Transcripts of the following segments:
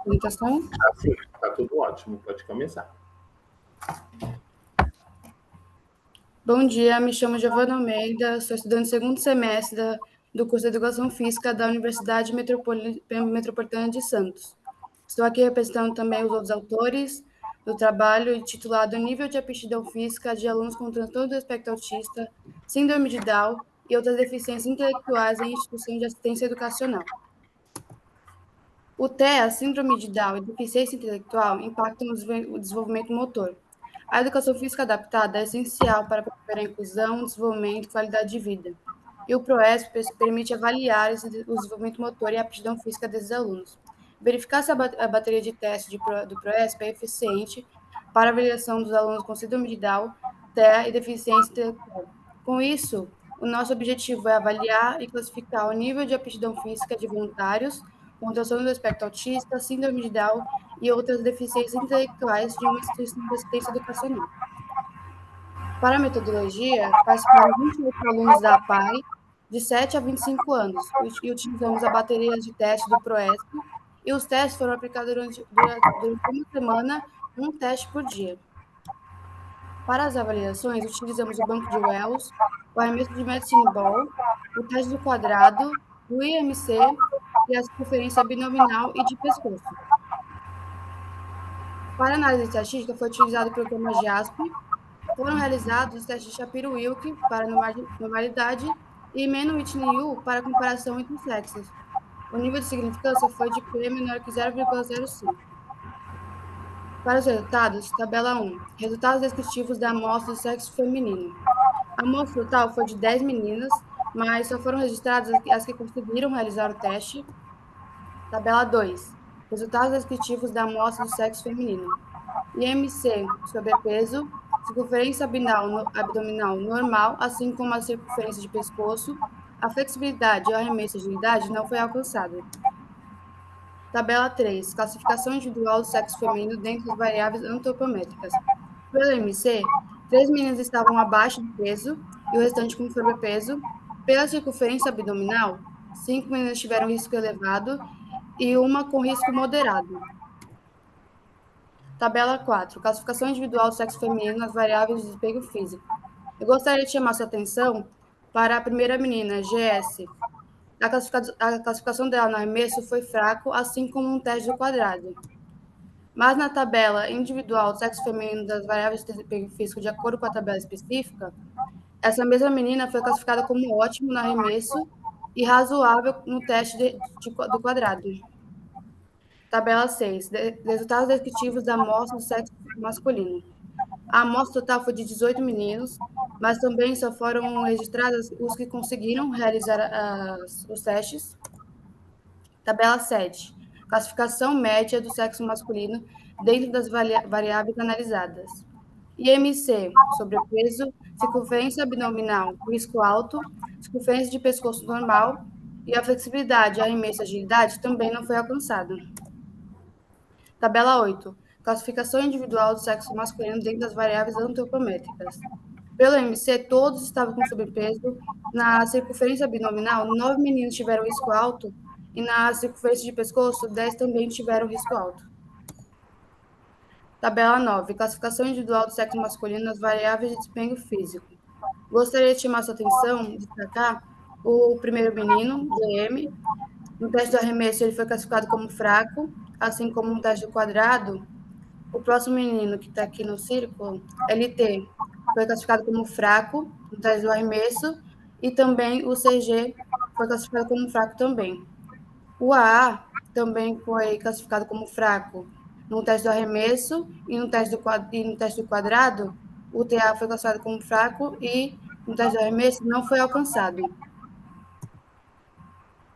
Apresentação. Sim, tá tudo ótimo, pode começar. Bom dia, me chamo Giovana Almeida, sou estudante do segundo semestre do curso de Educação Física da Universidade Metropolitana de Santos. Estou aqui representando também os outros autores do trabalho intitulado Nível de Aptidão Física de Alunos com Transtorno do Espectro Autista, Síndrome de Down e outras deficiências intelectuais em instituição de assistência educacional. O TEA, Síndrome de Down e deficiência intelectual impactam o desenvolvimento motor. A educação física adaptada é essencial para promover a inclusão, desenvolvimento e qualidade de vida. E o PROESP permite avaliar o desenvolvimento motor e a aptidão física desses alunos. Verificar se a bateria de teste do PROESP é eficiente para a avaliação dos alunos com síndrome de Down, TEA e deficiência intelectual. Com isso, o nosso objetivo é avaliar e classificar o nível de aptidão física de voluntários com transtorno do espectro autista, síndrome de Down e outras deficiências intelectuais de uma instituição de assistência educacional. Para a metodologia, participaram 28 alunos da APAE, de 7 a 25 anos, e utilizamos a bateria de teste do PROESP, e os testes foram aplicados durante uma semana, um teste por dia. Para as avaliações, utilizamos o banco de Wells, o arremesso de medicine ball, o teste do quadrado, o IMC e a circunferência binominal e de pescoço. Para análise estatística, foi utilizado o programa JASP. Foram realizados os testes de Shapiro-Wilk para normalidade e Mann-Whitney-U para comparação entre os sexos. O nível de significância foi de P menor que 0,05. Para os resultados, tabela 1. Resultados descritivos da amostra do sexo feminino. A amostra total foi de 10 meninas, mas só foram registradas as que conseguiram realizar o teste. Tabela 2. Resultados descritivos da amostra do sexo feminino. IMC, sobrepeso, circunferência abdominal normal, assim como a circunferência de pescoço, a flexibilidade e o arremesso de agilidade não foi alcançada. Tabela 3. Classificação individual do sexo feminino dentro das variáveis antropométricas. Pelo IMC, 3 meninas estavam abaixo do peso e o restante com sobrepeso. Pela circunferência abdominal, 5 meninas tiveram risco elevado e uma com risco moderado. Tabela 4. Classificação individual do sexo feminino nas variáveis de desempenho físico. Eu gostaria de chamar sua atenção para a primeira menina, GS. A classificação dela no arremesso foi fraco, assim como um teste do quadrado. Mas na tabela individual do sexo feminino das variáveis de desempenho físico, de acordo com a tabela específica, essa mesma menina foi classificada como ótimo no arremesso e razoável no teste do quadrado. Tabela 6. Resultados descritivos da amostra do sexo masculino. A amostra total foi de 18 meninos, mas também só foram registrados os que conseguiram realizar os testes. Tabela 7. Classificação média do sexo masculino dentro das variáveis analisadas. IMC, sobrepeso, circunferência abdominal, risco alto, circunferência de pescoço normal e a flexibilidade, arremesso e agilidade também não foi alcançada. Tabela 8. Classificação individual do sexo masculino dentro das variáveis antropométricas. Pelo IMC, todos estavam com sobrepeso. Na circunferência abdominal, 9 meninos tiveram risco alto e na circunferência de pescoço, 10 também tiveram risco alto. Tabela 9. Classificação individual do sexo masculino nas variáveis de desempenho físico. Gostaria de chamar sua atenção, destacar o primeiro menino, DM. No teste do arremesso, ele foi classificado como fraco, assim como no teste do quadrado. O próximo menino que está aqui no círculo, LT, foi classificado como fraco no teste do arremesso e também o CG foi classificado como fraco também. O AA também foi classificado como fraco no teste do arremesso e no teste do quadrado. O TA foi classificado como fraco e no teste do arremesso não foi alcançado.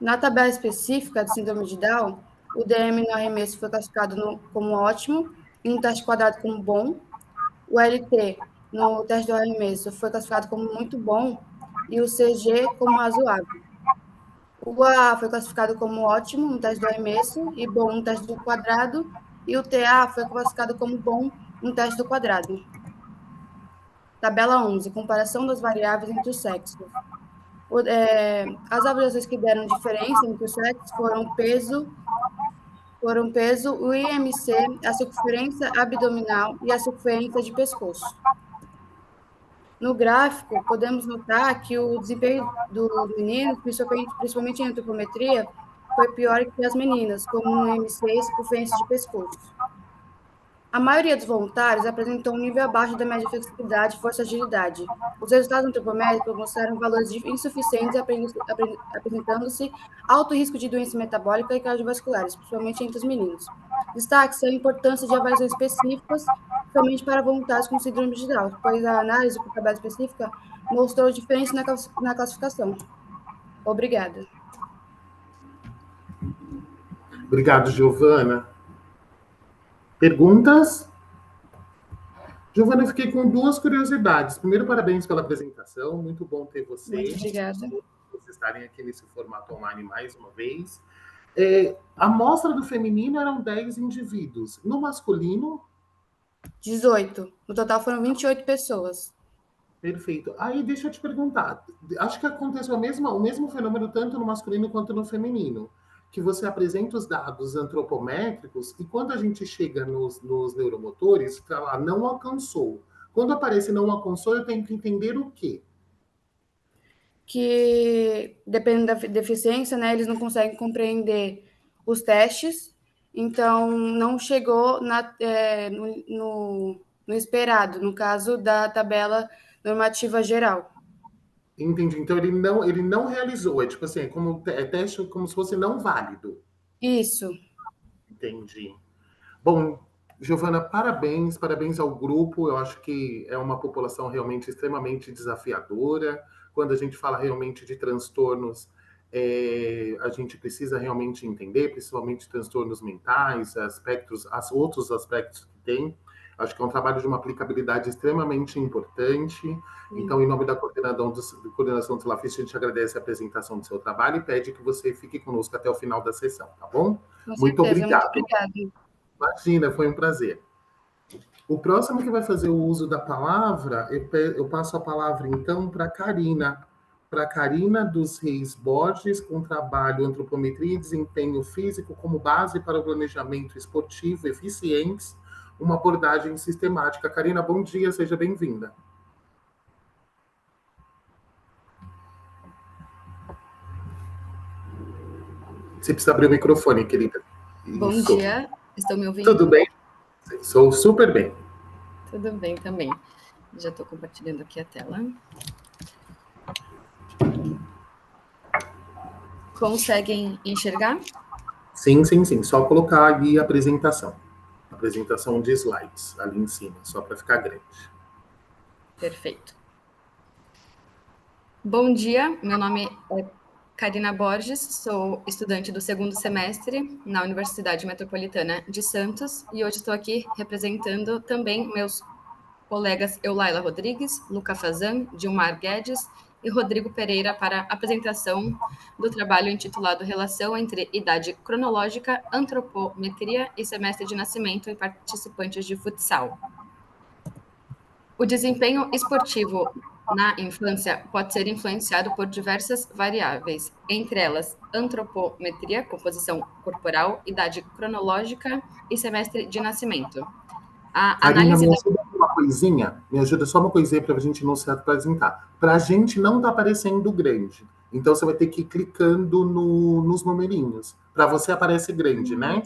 Na tabela específica de síndrome de Down, o DM no arremesso foi classificado como ótimo e no teste quadrado como bom. O LT no teste do arremesso foi classificado como muito bom e o CG como razoável. O AA foi classificado como ótimo no teste do arremesso e bom no teste do quadrado e o TA foi classificado como bom no teste do quadrado. Tabela 11. Comparação das variáveis entre os sexos. As avaliações que deram diferença entre os sexos foram peso, foram peso, o IMC, a circunferência abdominal e a circunferência de pescoço. No gráfico, podemos notar que o desempenho dos meninos, principalmente em antropometria, foi pior que as meninas, como no IMC e circunferência de pescoço. A maioria dos voluntários apresentou um nível abaixo da média de flexibilidade, força e agilidade. Os resultados antropométricos mostraram valores insuficientes, apresentando-se alto risco de doenças metabólicas e cardiovasculares, principalmente entre os meninos. Destaque-se a importância de avaliações específicas, somente para voluntários com síndrome de Down, pois a análise por tabela específica mostrou diferença na classificação. Obrigada. Obrigado, Giovana. Perguntas? Giovana, eu fiquei com duas curiosidades. Primeiro, parabéns pela apresentação. Muito bom ter você. Muito obrigada. Vocês estarem aqui nesse formato online mais uma vez. A amostra do feminino eram 10 indivíduos. No masculino? 18. No total foram 28 pessoas. Perfeito. Aí, deixa eu te perguntar. Acho que aconteceu o mesmo fenômeno tanto no masculino quanto no feminino. Que você apresenta os dados antropométricos e quando a gente chega nos neuromotores, está lá, não alcançou. Quando aparece não alcançou, eu tenho que entender o quê? Que, dependendo da deficiência, né, eles não conseguem compreender os testes, então não chegou no esperado, no caso da tabela normativa geral. Entendi. Então ele não realizou. É tipo assim, é teste como se fosse não válido. Isso. Entendi. Bom, Giovana, parabéns ao grupo. Eu acho que é uma população realmente extremamente desafiadora. Quando a gente fala realmente de transtornos, a gente precisa realmente entender, principalmente transtornos mentais, outros aspectos que tem. Acho que é um trabalho de uma aplicabilidade extremamente importante. Então, em nome da coordenação do Salafiste, a gente agradece a apresentação do seu trabalho e pede que você fique conosco até o final da sessão, tá bom? Muito obrigado. Muito obrigada. Imagina, foi um prazer. O próximo que vai fazer o uso da palavra, eu passo a palavra, então, para Carina dos Reis Borges, com trabalho Antropometria e Desempenho Físico como base para o planejamento esportivo eficientes, uma abordagem sistemática. Carina, bom dia, seja bem-vinda. Você precisa abrir o microfone, querida. Bom dia, estão me ouvindo? Tudo bem? Sou super bem. Tudo bem também. Já estou compartilhando aqui a tela. Conseguem enxergar? Sim. Só colocar ali a apresentação. Apresentação de slides ali em cima, só para ficar grande. Perfeito. Bom dia, meu nome é Carina Borges, sou estudante do segundo semestre na Universidade Metropolitana de Santos e hoje estou aqui representando também meus colegas Eulaila Rodrigues, Luca Fazan, Dilmar Guedes e Rodrigo Pereira para a apresentação do trabalho intitulado Relação entre Idade Cronológica, Antropometria e Semestre de Nascimento em Participantes de Futsal. O desempenho esportivo na infância pode ser influenciado por diversas variáveis, entre elas antropometria, composição corporal, idade cronológica e semestre de nascimento. A análise me ajuda só uma coisinha para a gente não se apresentar. Para a gente não tá aparecendo grande. Então você vai ter que ir clicando nos numerinhos. Para você aparece grande, né?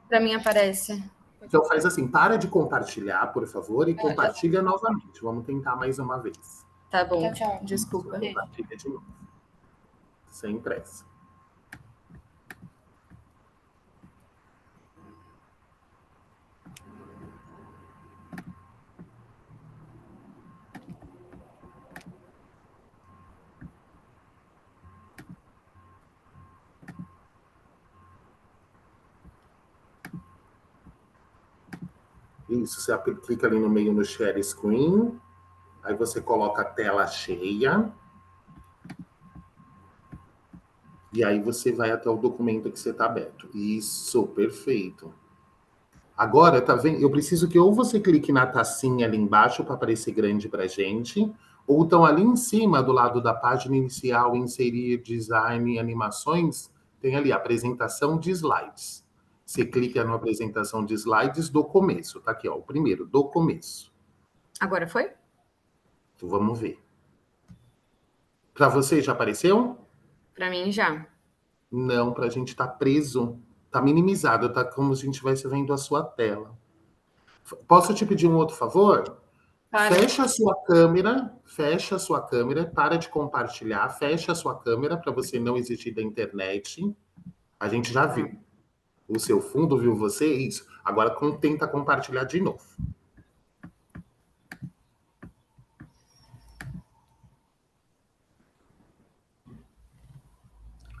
Para mim aparece. Então faz assim, para de compartilhar, por favor, e compartilha novamente. Vamos tentar mais uma vez. Tá bom, tchau. Desculpa. Compartilha de novo. Sem pressa. Isso, você clica ali no meio no share screen, aí você coloca a tela cheia, e aí você vai até o documento que você está aberto. Isso, perfeito. Agora, tá vendo? Eu preciso que ou você clique na tacinha ali embaixo para aparecer grande para gente, ou então ali em cima, do lado da página inicial, inserir design e animações, tem ali a apresentação de slides. Você clica na apresentação de slides do começo. Tá aqui, ó, o primeiro, do começo. Agora foi? Então, vamos ver. Para você, já apareceu? Para mim, já. Não, para a gente tá preso. Tá minimizado, tá como se a gente estivesse vendo a sua tela. Posso te pedir um outro favor? Para. Fecha a sua câmera, para de compartilhar, fecha a sua câmera para você não existir da internet. A gente já viu. O seu fundo viu você, isso. Agora tenta compartilhar de novo.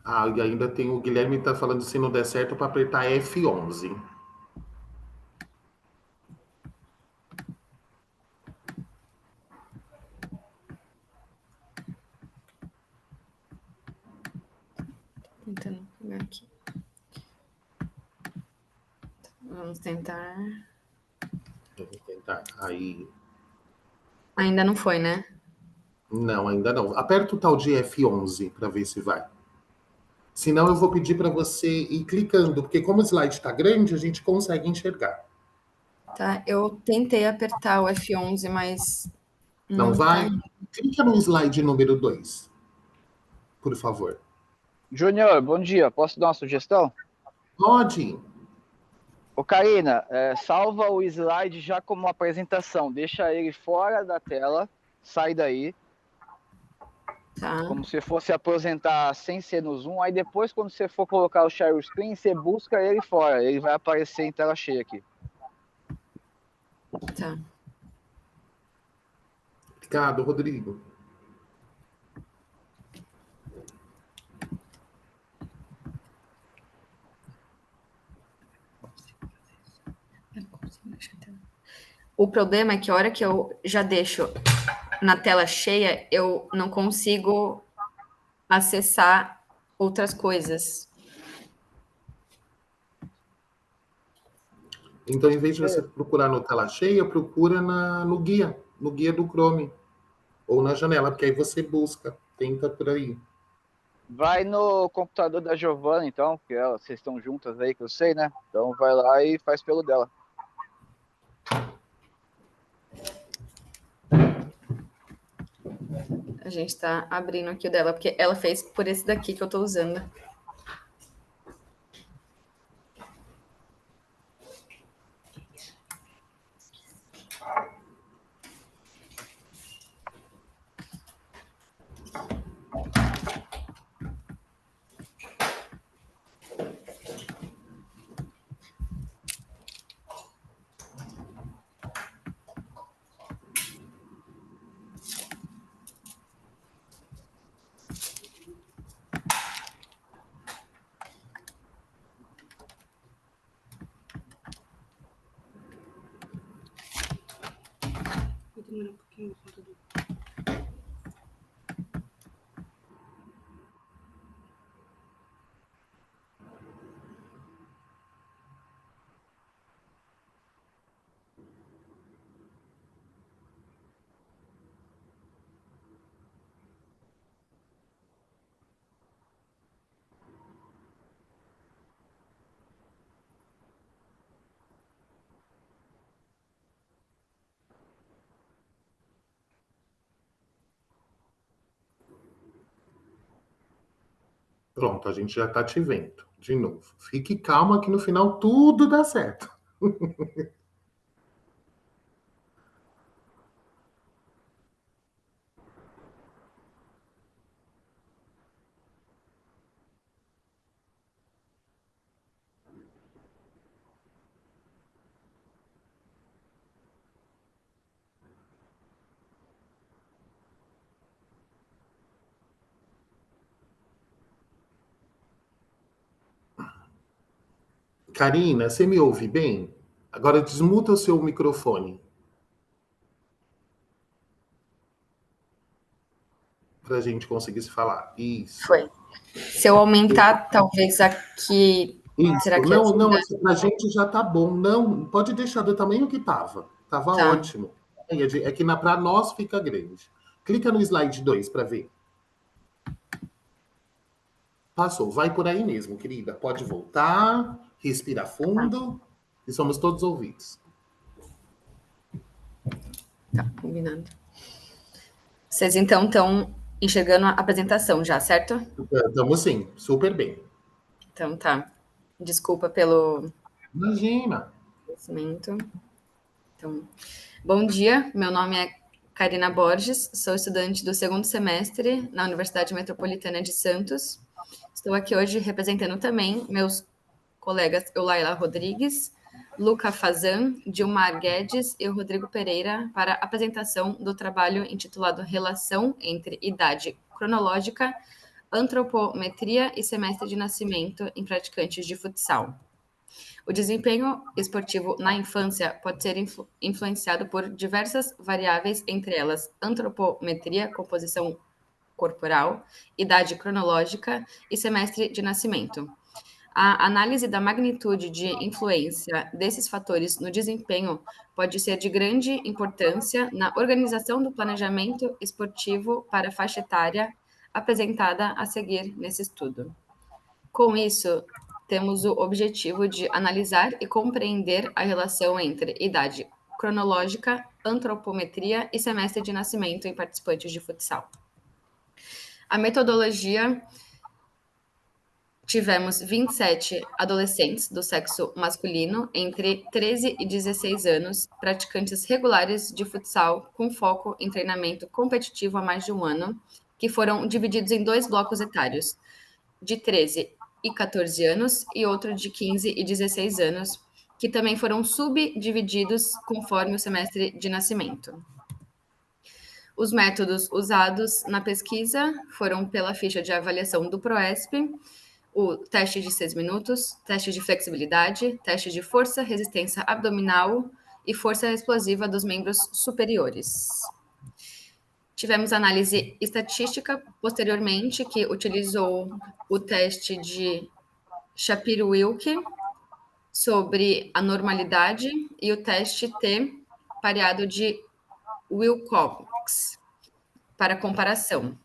Ah, e ainda tem o Guilherme tá falando se não der certo para apertar F11. Tentando pegar aqui. Vamos tentar. Vamos tentar. Aí. Ainda não foi, né? Não, ainda não. Aperta o tal de F11 para ver se vai. Senão eu vou pedir para você ir clicando, porque como o slide está grande, a gente consegue enxergar. Tá, eu tentei apertar o F11, mas Não vai? tá. Clica no slide número 2, por favor. Júnior, bom dia. Posso dar uma sugestão? Pode. Ô, Karina, salva o slide já como uma apresentação. Deixa ele fora da tela, sai daí, Tá. como se fosse apresentar sem ser no Zoom. Aí depois, quando você for colocar o share screen, você busca ele fora. Ele vai aparecer em tela cheia aqui. Tá. Obrigado, Rodrigo. O problema é que a hora que eu já deixo na tela cheia, eu não consigo acessar outras coisas. Então, em vez de você procurar no tela cheia, procura no guia do Chrome. Ou na janela, porque aí você busca, tenta por aí. Vai no computador da Giovana, então, que vocês estão juntas aí, que eu sei, né? Então vai lá e faz pelo dela. A gente tá abrindo aqui o dela, porque ela fez por esse daqui que eu tô usando. Vou demorar um pouquinho. Pronto, a gente já está te vendo de novo. Fique calma que no final tudo dá certo. Karina, você me ouve bem? Agora desmuta o seu microfone. Para a gente conseguir se falar. Isso. Foi. Se eu aumentar, talvez aqui. Isso. Será que Não, ajuda? a gente já tá bom. Não, pode deixar do tamanho que tava. Tava Tá. ótimo. É que para nós fica grande. Clica no slide 2 para ver. Passou. Vai por aí mesmo, querida. Pode voltar. Respira fundo e somos todos ouvidos. Tá, combinado. Vocês então estão enxergando a apresentação já, certo? Estamos sim, super bem. Então tá. Desculpa pelo Imagina. conhecimento. Então, bom dia, meu nome é Karina Borges, sou estudante do segundo semestre na Universidade Metropolitana de Santos. Estou aqui hoje representando também meus colegas Eulaila Rodrigues, Luca Fazan, Dilmar Guedes e o Rodrigo Pereira para a apresentação do trabalho intitulado Relação entre Idade Cronológica, Antropometria e Semestre de Nascimento em Praticantes de Futsal. O desempenho esportivo na infância pode ser influenciado por diversas variáveis, entre elas antropometria, composição corporal, idade cronológica e semestre de nascimento. A análise da magnitude de influência desses fatores no desempenho pode ser de grande importância na organização do planejamento esportivo para a faixa etária apresentada a seguir nesse estudo. Com isso, temos o objetivo de analisar e compreender a relação entre idade cronológica, antropometria e semestre de nascimento em participantes de futsal. A metodologia: tivemos 27 adolescentes do sexo masculino entre 13 e 16 anos, praticantes regulares de futsal com foco em treinamento competitivo há mais de um ano, que foram divididos em 2 blocos etários, de 13 e 14 anos e outro de 15 e 16 anos, que também foram subdivididos conforme o semestre de nascimento. Os métodos usados na pesquisa foram pela ficha de avaliação do PROESP, o teste de 6 minutos, teste de flexibilidade, teste de força, resistência abdominal e força explosiva dos membros superiores. Tivemos análise estatística posteriormente, que utilizou o teste de Shapiro-Wilk sobre a normalidade e o teste T pareado de Wilcox para comparação.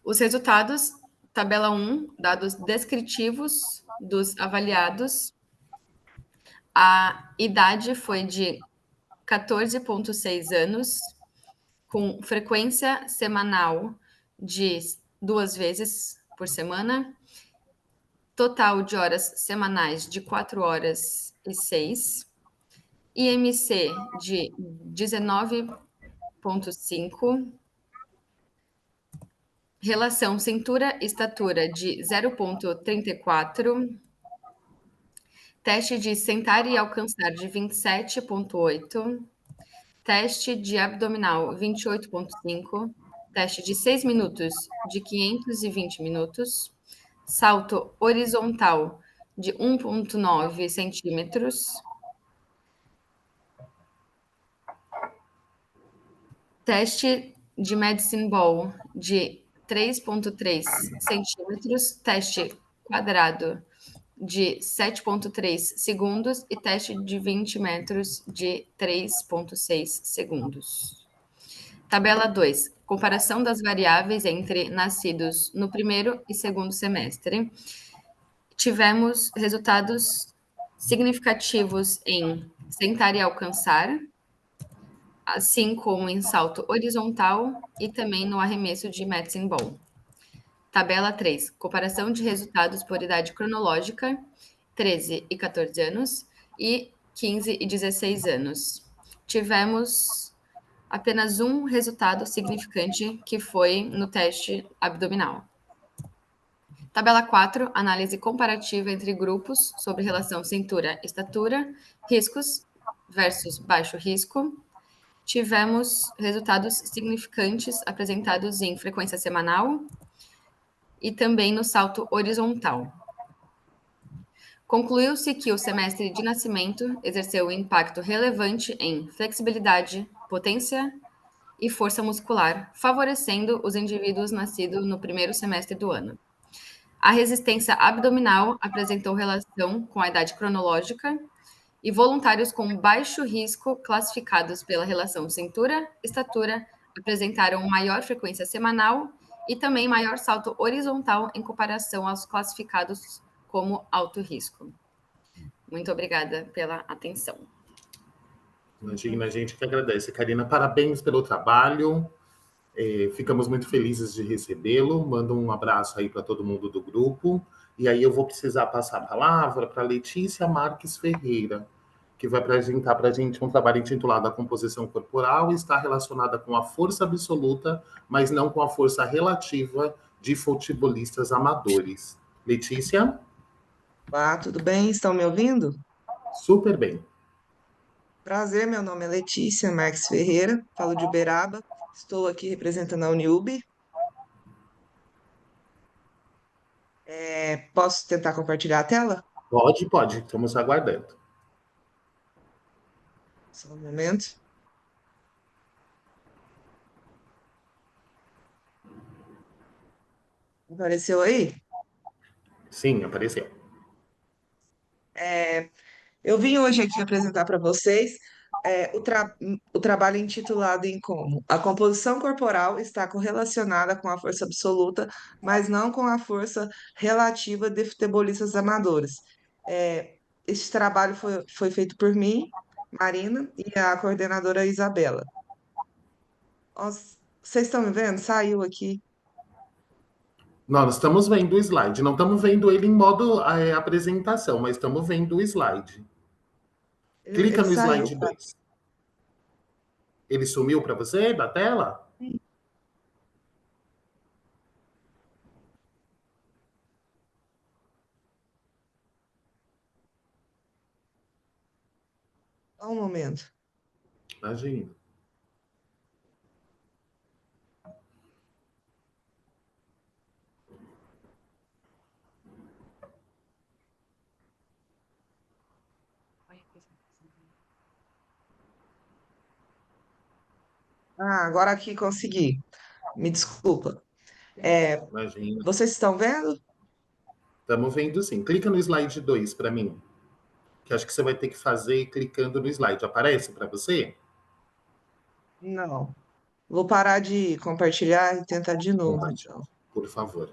Os resultados, tabela 1, dados descritivos dos avaliados. A idade foi de 14,6 anos, com frequência semanal de 2 vezes por semana, total de horas semanais de 4 horas e 6, IMC de 19,5, relação cintura-estatura de 0,34, teste de sentar e alcançar de 27,8, teste de abdominal 28,5, teste de 6 minutos de 520 minutos, salto horizontal de 1,9 centímetros, teste de medicine ball de 3,3 centímetros, teste quadrado de 7,3 segundos e teste de 20 metros de 3,6 segundos. Tabela 2. Comparação das variáveis entre nascidos no primeiro e segundo semestre. Tivemos resultados significativos em sentar e alcançar, assim como em salto horizontal e também no arremesso de medicine ball. Tabela 3. Comparação de resultados por idade cronológica, 13 e 14 anos e 15 e 16 anos. Tivemos apenas um resultado significante, que foi no teste abdominal. Tabela 4. Análise comparativa entre grupos sobre relação cintura-estatura, riscos versus baixo risco. Tivemos resultados significantes apresentados em frequência semanal e também no salto horizontal. Concluiu-se que o semestre de nascimento exerceu um impacto relevante em flexibilidade, potência e força muscular, favorecendo os indivíduos nascidos no primeiro semestre do ano. A resistência abdominal apresentou relação com a idade cronológica e voluntários com baixo risco, classificados pela relação cintura-estatura, apresentaram maior frequência semanal e também maior salto horizontal em comparação aos classificados como alto risco. Muito obrigada pela atenção. Imagina, a gente que agradece. Karina, parabéns pelo trabalho. Ficamos muito felizes de recebê-lo. Mando um abraço aí para todo mundo do grupo. E aí eu vou precisar passar a palavra para Letícia Marques Ferreira, que vai apresentar para a gente um trabalho intitulado A Composição Corporal e está relacionada com a força absoluta, mas não com a força relativa de futebolistas amadores. Letícia? Olá, tudo bem? Estão me ouvindo? Super bem. Prazer, meu nome é Letícia Marques Ferreira, falo de Uberaba, estou aqui representando a Uniub. Posso tentar compartilhar a tela? Pode, estamos aguardando. Só um momento. Apareceu aí? Sim, apareceu. Eu vim hoje aqui apresentar para vocês o trabalho intitulado em como a composição corporal está correlacionada com a força absoluta, mas não com a força relativa de futebolistas amadores. Este trabalho foi feito por mim, Marina, e a coordenadora Isabela. Vocês estão me vendo? Saiu aqui. Nós estamos vendo o slide. Não estamos vendo ele em modo apresentação, mas estamos vendo o slide. Clica Ele no saiu. slide 2. Ele sumiu para você da tela? Só um momento. Imagina. Agora aqui consegui. Me desculpa. Imagina. Vocês estão vendo? Estamos vendo sim. Clica no slide 2 para mim. Que acho que você vai ter que fazer clicando no slide. Aparece para você? Não. Vou parar de compartilhar e tentar de novo, Compartilhe, então. por favor.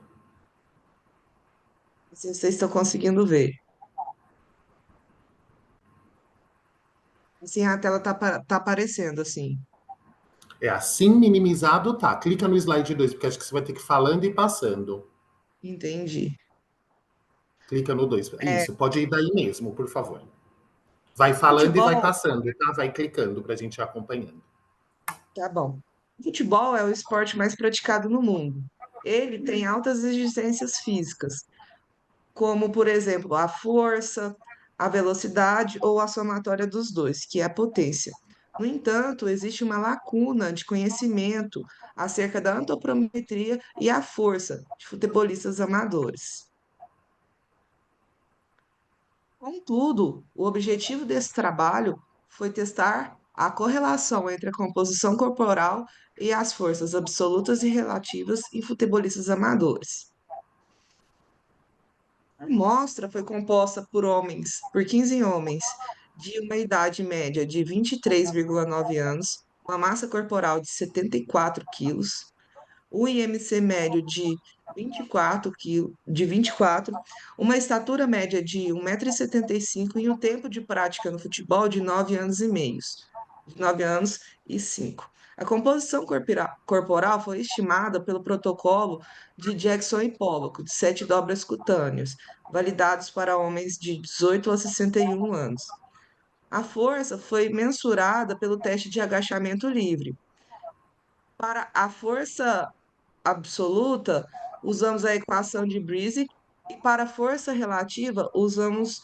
Se vocês estão conseguindo ver. Assim, a tela tá aparecendo, assim. Assim minimizado, tá. Clica no slide 2 porque acho que você vai ter que ir falando e passando. Entendi. Clica no 2. É, Isso, pode ir daí mesmo, por favor. Vai falando e vai futebol, passando, tá? Vai clicando para a gente ir acompanhando. tá bom. Futebol é o esporte mais praticado no mundo. Ele tem altas exigências físicas, como, por exemplo, a força, a velocidade ou a somatória dos dois, que é a potência. No entanto, existe uma lacuna de conhecimento acerca da antropometria e a força de futebolistas amadores. Contudo, o objetivo desse trabalho foi testar a correlação entre a composição corporal e as forças absolutas e relativas em futebolistas amadores. A amostra foi composta por 15 homens de uma idade média de 23,9 anos, uma massa corporal de 74 quilos, o IMC médio de 24, uma estatura média de 1,75 m e um tempo de prática no futebol de 9 anos e meio, de 9 anos e 5. A composição corporal foi estimada pelo protocolo de Jackson e Pollock, de 7 dobras cutâneas, validados para homens de 18 a 61 anos. A força foi mensurada pelo teste de agachamento livre. Para a força absoluta, usamos a equação de Breese, e para a força relativa, usamos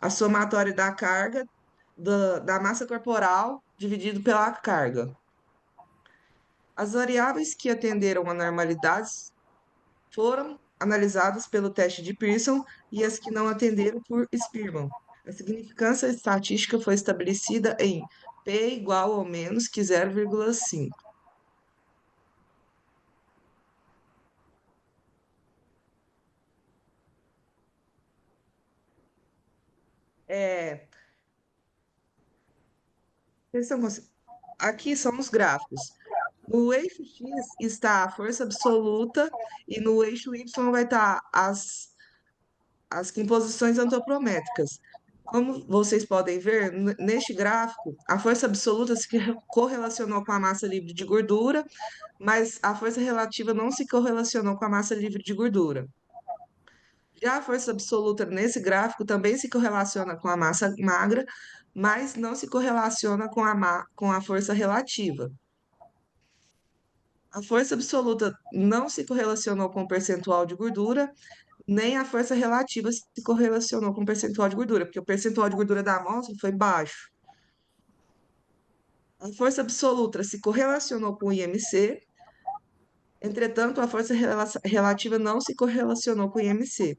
a somatória da carga da massa corporal dividido pela carga. As variáveis que atenderam a normalidades foram analisadas pelo teste de Pearson e as que não atenderam por Spearman. A significância estatística foi estabelecida em P igual ou menos que 0,5. É, aqui são os gráficos. No eixo X está a força absoluta e no eixo Y vai estar as composições antropométricas. Como vocês podem ver, neste gráfico, a força absoluta se correlacionou com a massa livre de gordura, mas a força relativa não se correlacionou com a massa livre de gordura. Já a força absoluta nesse gráfico também se correlaciona com a massa magra, mas não se correlaciona com com a força relativa. A força absoluta não se correlacionou com o percentual de gordura, nem a força relativa se correlacionou com o percentual de gordura, porque o percentual de gordura da amostra foi baixo. A força absoluta se correlacionou com o IMC, entretanto, a força relativa não se correlacionou com o IMC.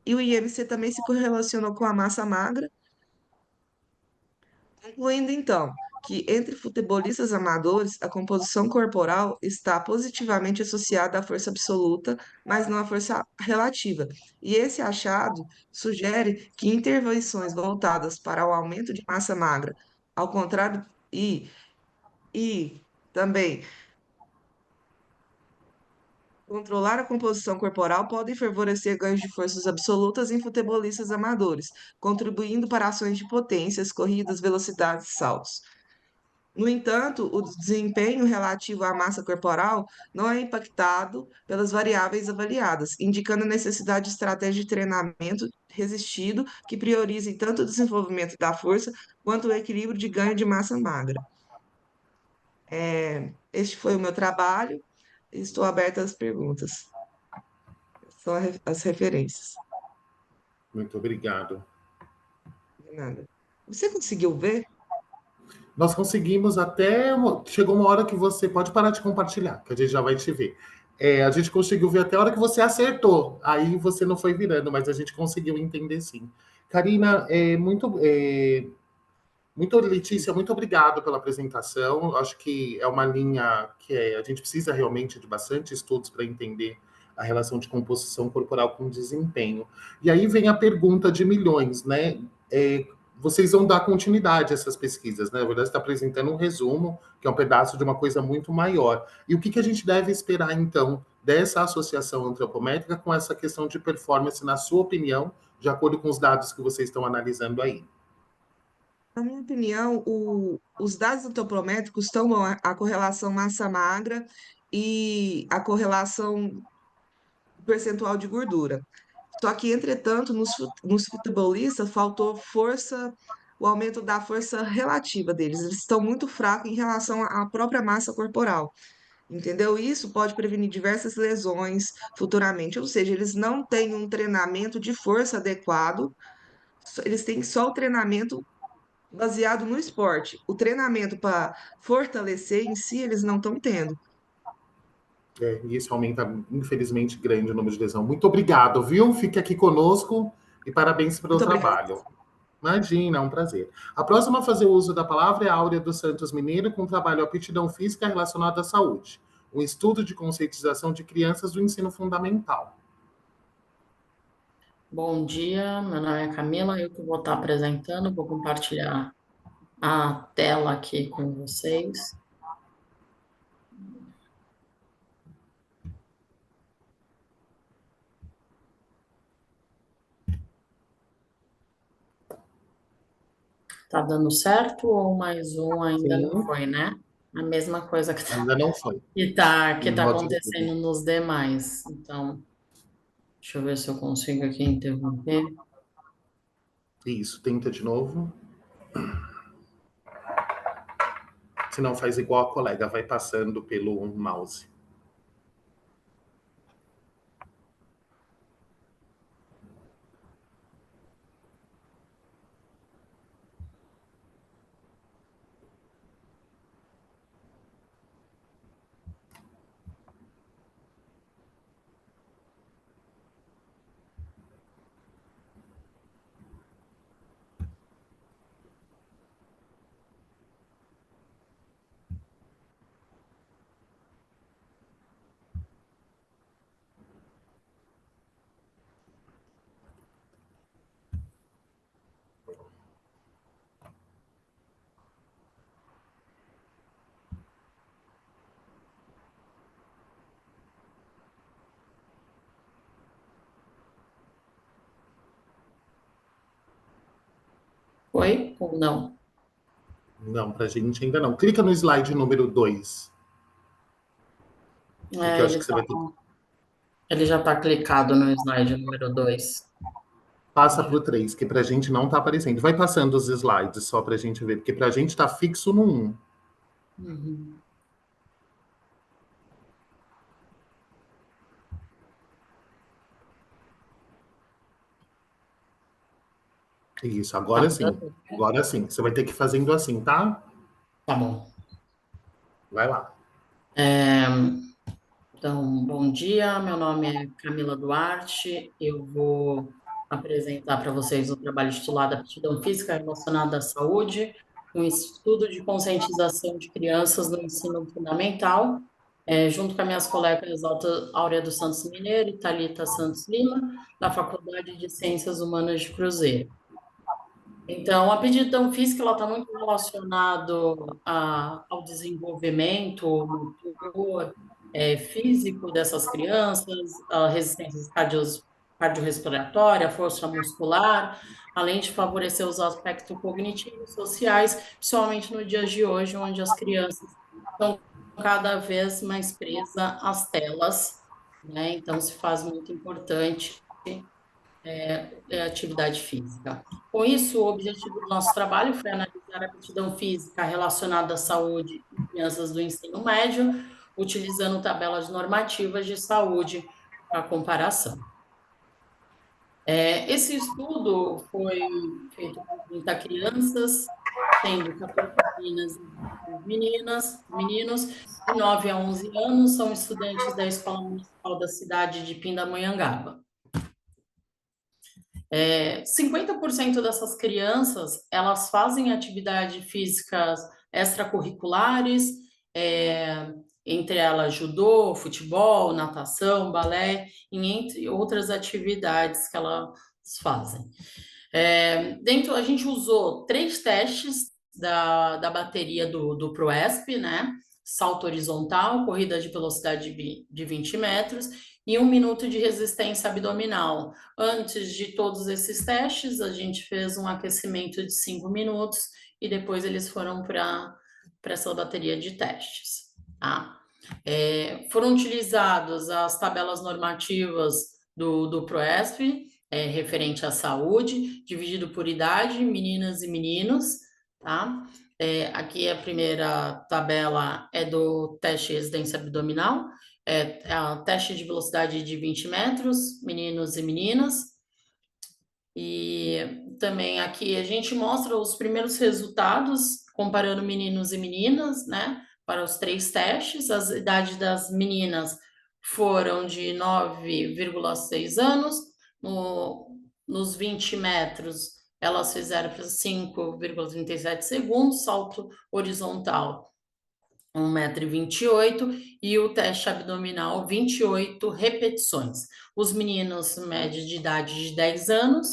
E o IMC também se correlacionou com a massa magra, concluindo então que entre futebolistas amadores, a composição corporal está positivamente associada à força absoluta, mas não à força relativa. E esse achado sugere que intervenções voltadas para o aumento de massa magra, ao contrário, e também controlar a composição corporal podem favorecer ganhos de forças absolutas em futebolistas amadores, contribuindo para ações de potências, corridas, velocidades e saltos. No entanto, o desempenho relativo à massa corporal não é impactado pelas variáveis avaliadas, indicando a necessidade de estratégia de treinamento resistido que priorizem tanto o desenvolvimento da força quanto o equilíbrio de ganho de massa magra. Este foi o meu trabalho. Estou aberta às perguntas. São as referências. Muito obrigado. De nada. Você conseguiu ver? Nós conseguimos até. Chegou uma hora que você pode parar de compartilhar, que a gente já vai te ver. A gente conseguiu ver até a hora que você acertou. Aí você não foi virando, mas a gente conseguiu entender sim. Karina, muito Letícia, muito obrigado pela apresentação. Acho que é uma linha que a gente precisa realmente de bastante estudos para entender a relação de composição corporal com desempenho. E aí vem a pergunta de milhões, né? Vocês vão dar continuidade a essas pesquisas, né? Na verdade, você está apresentando um resumo, que é um pedaço de uma coisa muito maior. E o que a gente deve esperar, então, dessa associação antropométrica com essa questão de performance, na sua opinião, de acordo com os dados que vocês estão analisando aí? Na minha opinião, os dados antropométricos tomam a correlação massa magra e a correlação percentual de gordura. Só que, entretanto, nos futebolistas faltou força, o aumento da força relativa deles. Eles estão muito fracos em relação à própria massa corporal. Entendeu? Isso pode prevenir diversas lesões futuramente. Ou seja, eles não têm um treinamento de força adequado, eles têm só o treinamento baseado no esporte. O treinamento para fortalecer em si, eles não estão tendo. E isso aumenta, infelizmente, grande o número de lesão. Muito obrigado, viu? Fique aqui conosco e parabéns pelo Muito obrigada. trabalho. Imagina, é um prazer. A próxima a fazer uso da palavra é a Áurea dos Santos Mineiro, com trabalho aptidão física relacionada à saúde. Um estudo de conscientização de crianças do ensino fundamental. Bom dia, meu nome é Camila, eu que vou estar apresentando, vou compartilhar a tela aqui com vocês. Tá dando certo ou mais um ainda não Sim. foi, né? A mesma coisa que Ainda não foi. que Em tá modo de acontecendo nos demais. Então, deixa eu ver se eu consigo aqui interromper. Isso, tenta de novo. Se não, faz igual a colega, vai passando pelo mouse. Foi ou não? Não, pra gente ainda não. Clica no slide número 2, porque eu acho que você vai ter que... Ele já está clicado no slide número 2. Passa pro 3, que pra gente não tá aparecendo. Vai passando os slides só pra gente ver, porque pra gente tá fixo no 1. Uhum. Isso, agora sim. Agora sim. Você vai ter que ir fazendo assim, tá? Tá bom. Vai lá. Então, bom dia, meu nome é Camila Duarte, eu vou apresentar para vocês o trabalho titulado Aptidão Física Relacionada à Saúde, um estudo de conscientização de crianças no ensino fundamental, junto com as minhas colegas Áurea dos Santos Mineiro e Thalita Santos Lima, da Faculdade de Ciências Humanas de Cruzeiro. Então, a aptidão física ela está muito relacionado ao desenvolvimento motor, físico dessas crianças, a resistência cardiorrespiratória, a força muscular, além de favorecer os aspectos cognitivos, sociais, principalmente no dia de hoje, onde as crianças estão cada vez mais presas às telas, né? Então, se faz muito importante a atividade física. Com isso, o objetivo do nosso trabalho foi analisar a aptidão física relacionada à saúde em crianças do ensino médio, utilizando tabelas normativas de saúde para comparação. Esse estudo foi feito com 30 crianças, sendo 14 meninas e meninos, de 9 a 11 anos, são estudantes da Escola Municipal da cidade de Pindamonhangaba. 50% dessas crianças, elas fazem atividades físicas extracurriculares, entre elas judô, futebol, natação, balé, e entre outras atividades que elas fazem. A gente usou 3 testes da bateria do ProESP, né? Salto horizontal, corrida de velocidade de 20 metros e 1 minuto de resistência abdominal. Antes de todos esses testes, a gente fez um aquecimento de 5 minutos e depois eles foram para essa bateria de testes. Tá? Foram utilizadas as tabelas normativas do ProESP, referente à saúde, dividido por idade, meninas e meninos, tá? Aqui a primeira tabela é do teste de resistência abdominal, o teste de velocidade de 20 metros, meninos e meninas. E também aqui a gente mostra os primeiros resultados, comparando meninos e meninas, né? Para os 3 testes, as idades das meninas foram de 9,6 anos, nos 20 metros elas fizeram 5,37 segundos, salto horizontal 1,28 m e o teste abdominal 28 repetições. Os meninos média de idade de 10 anos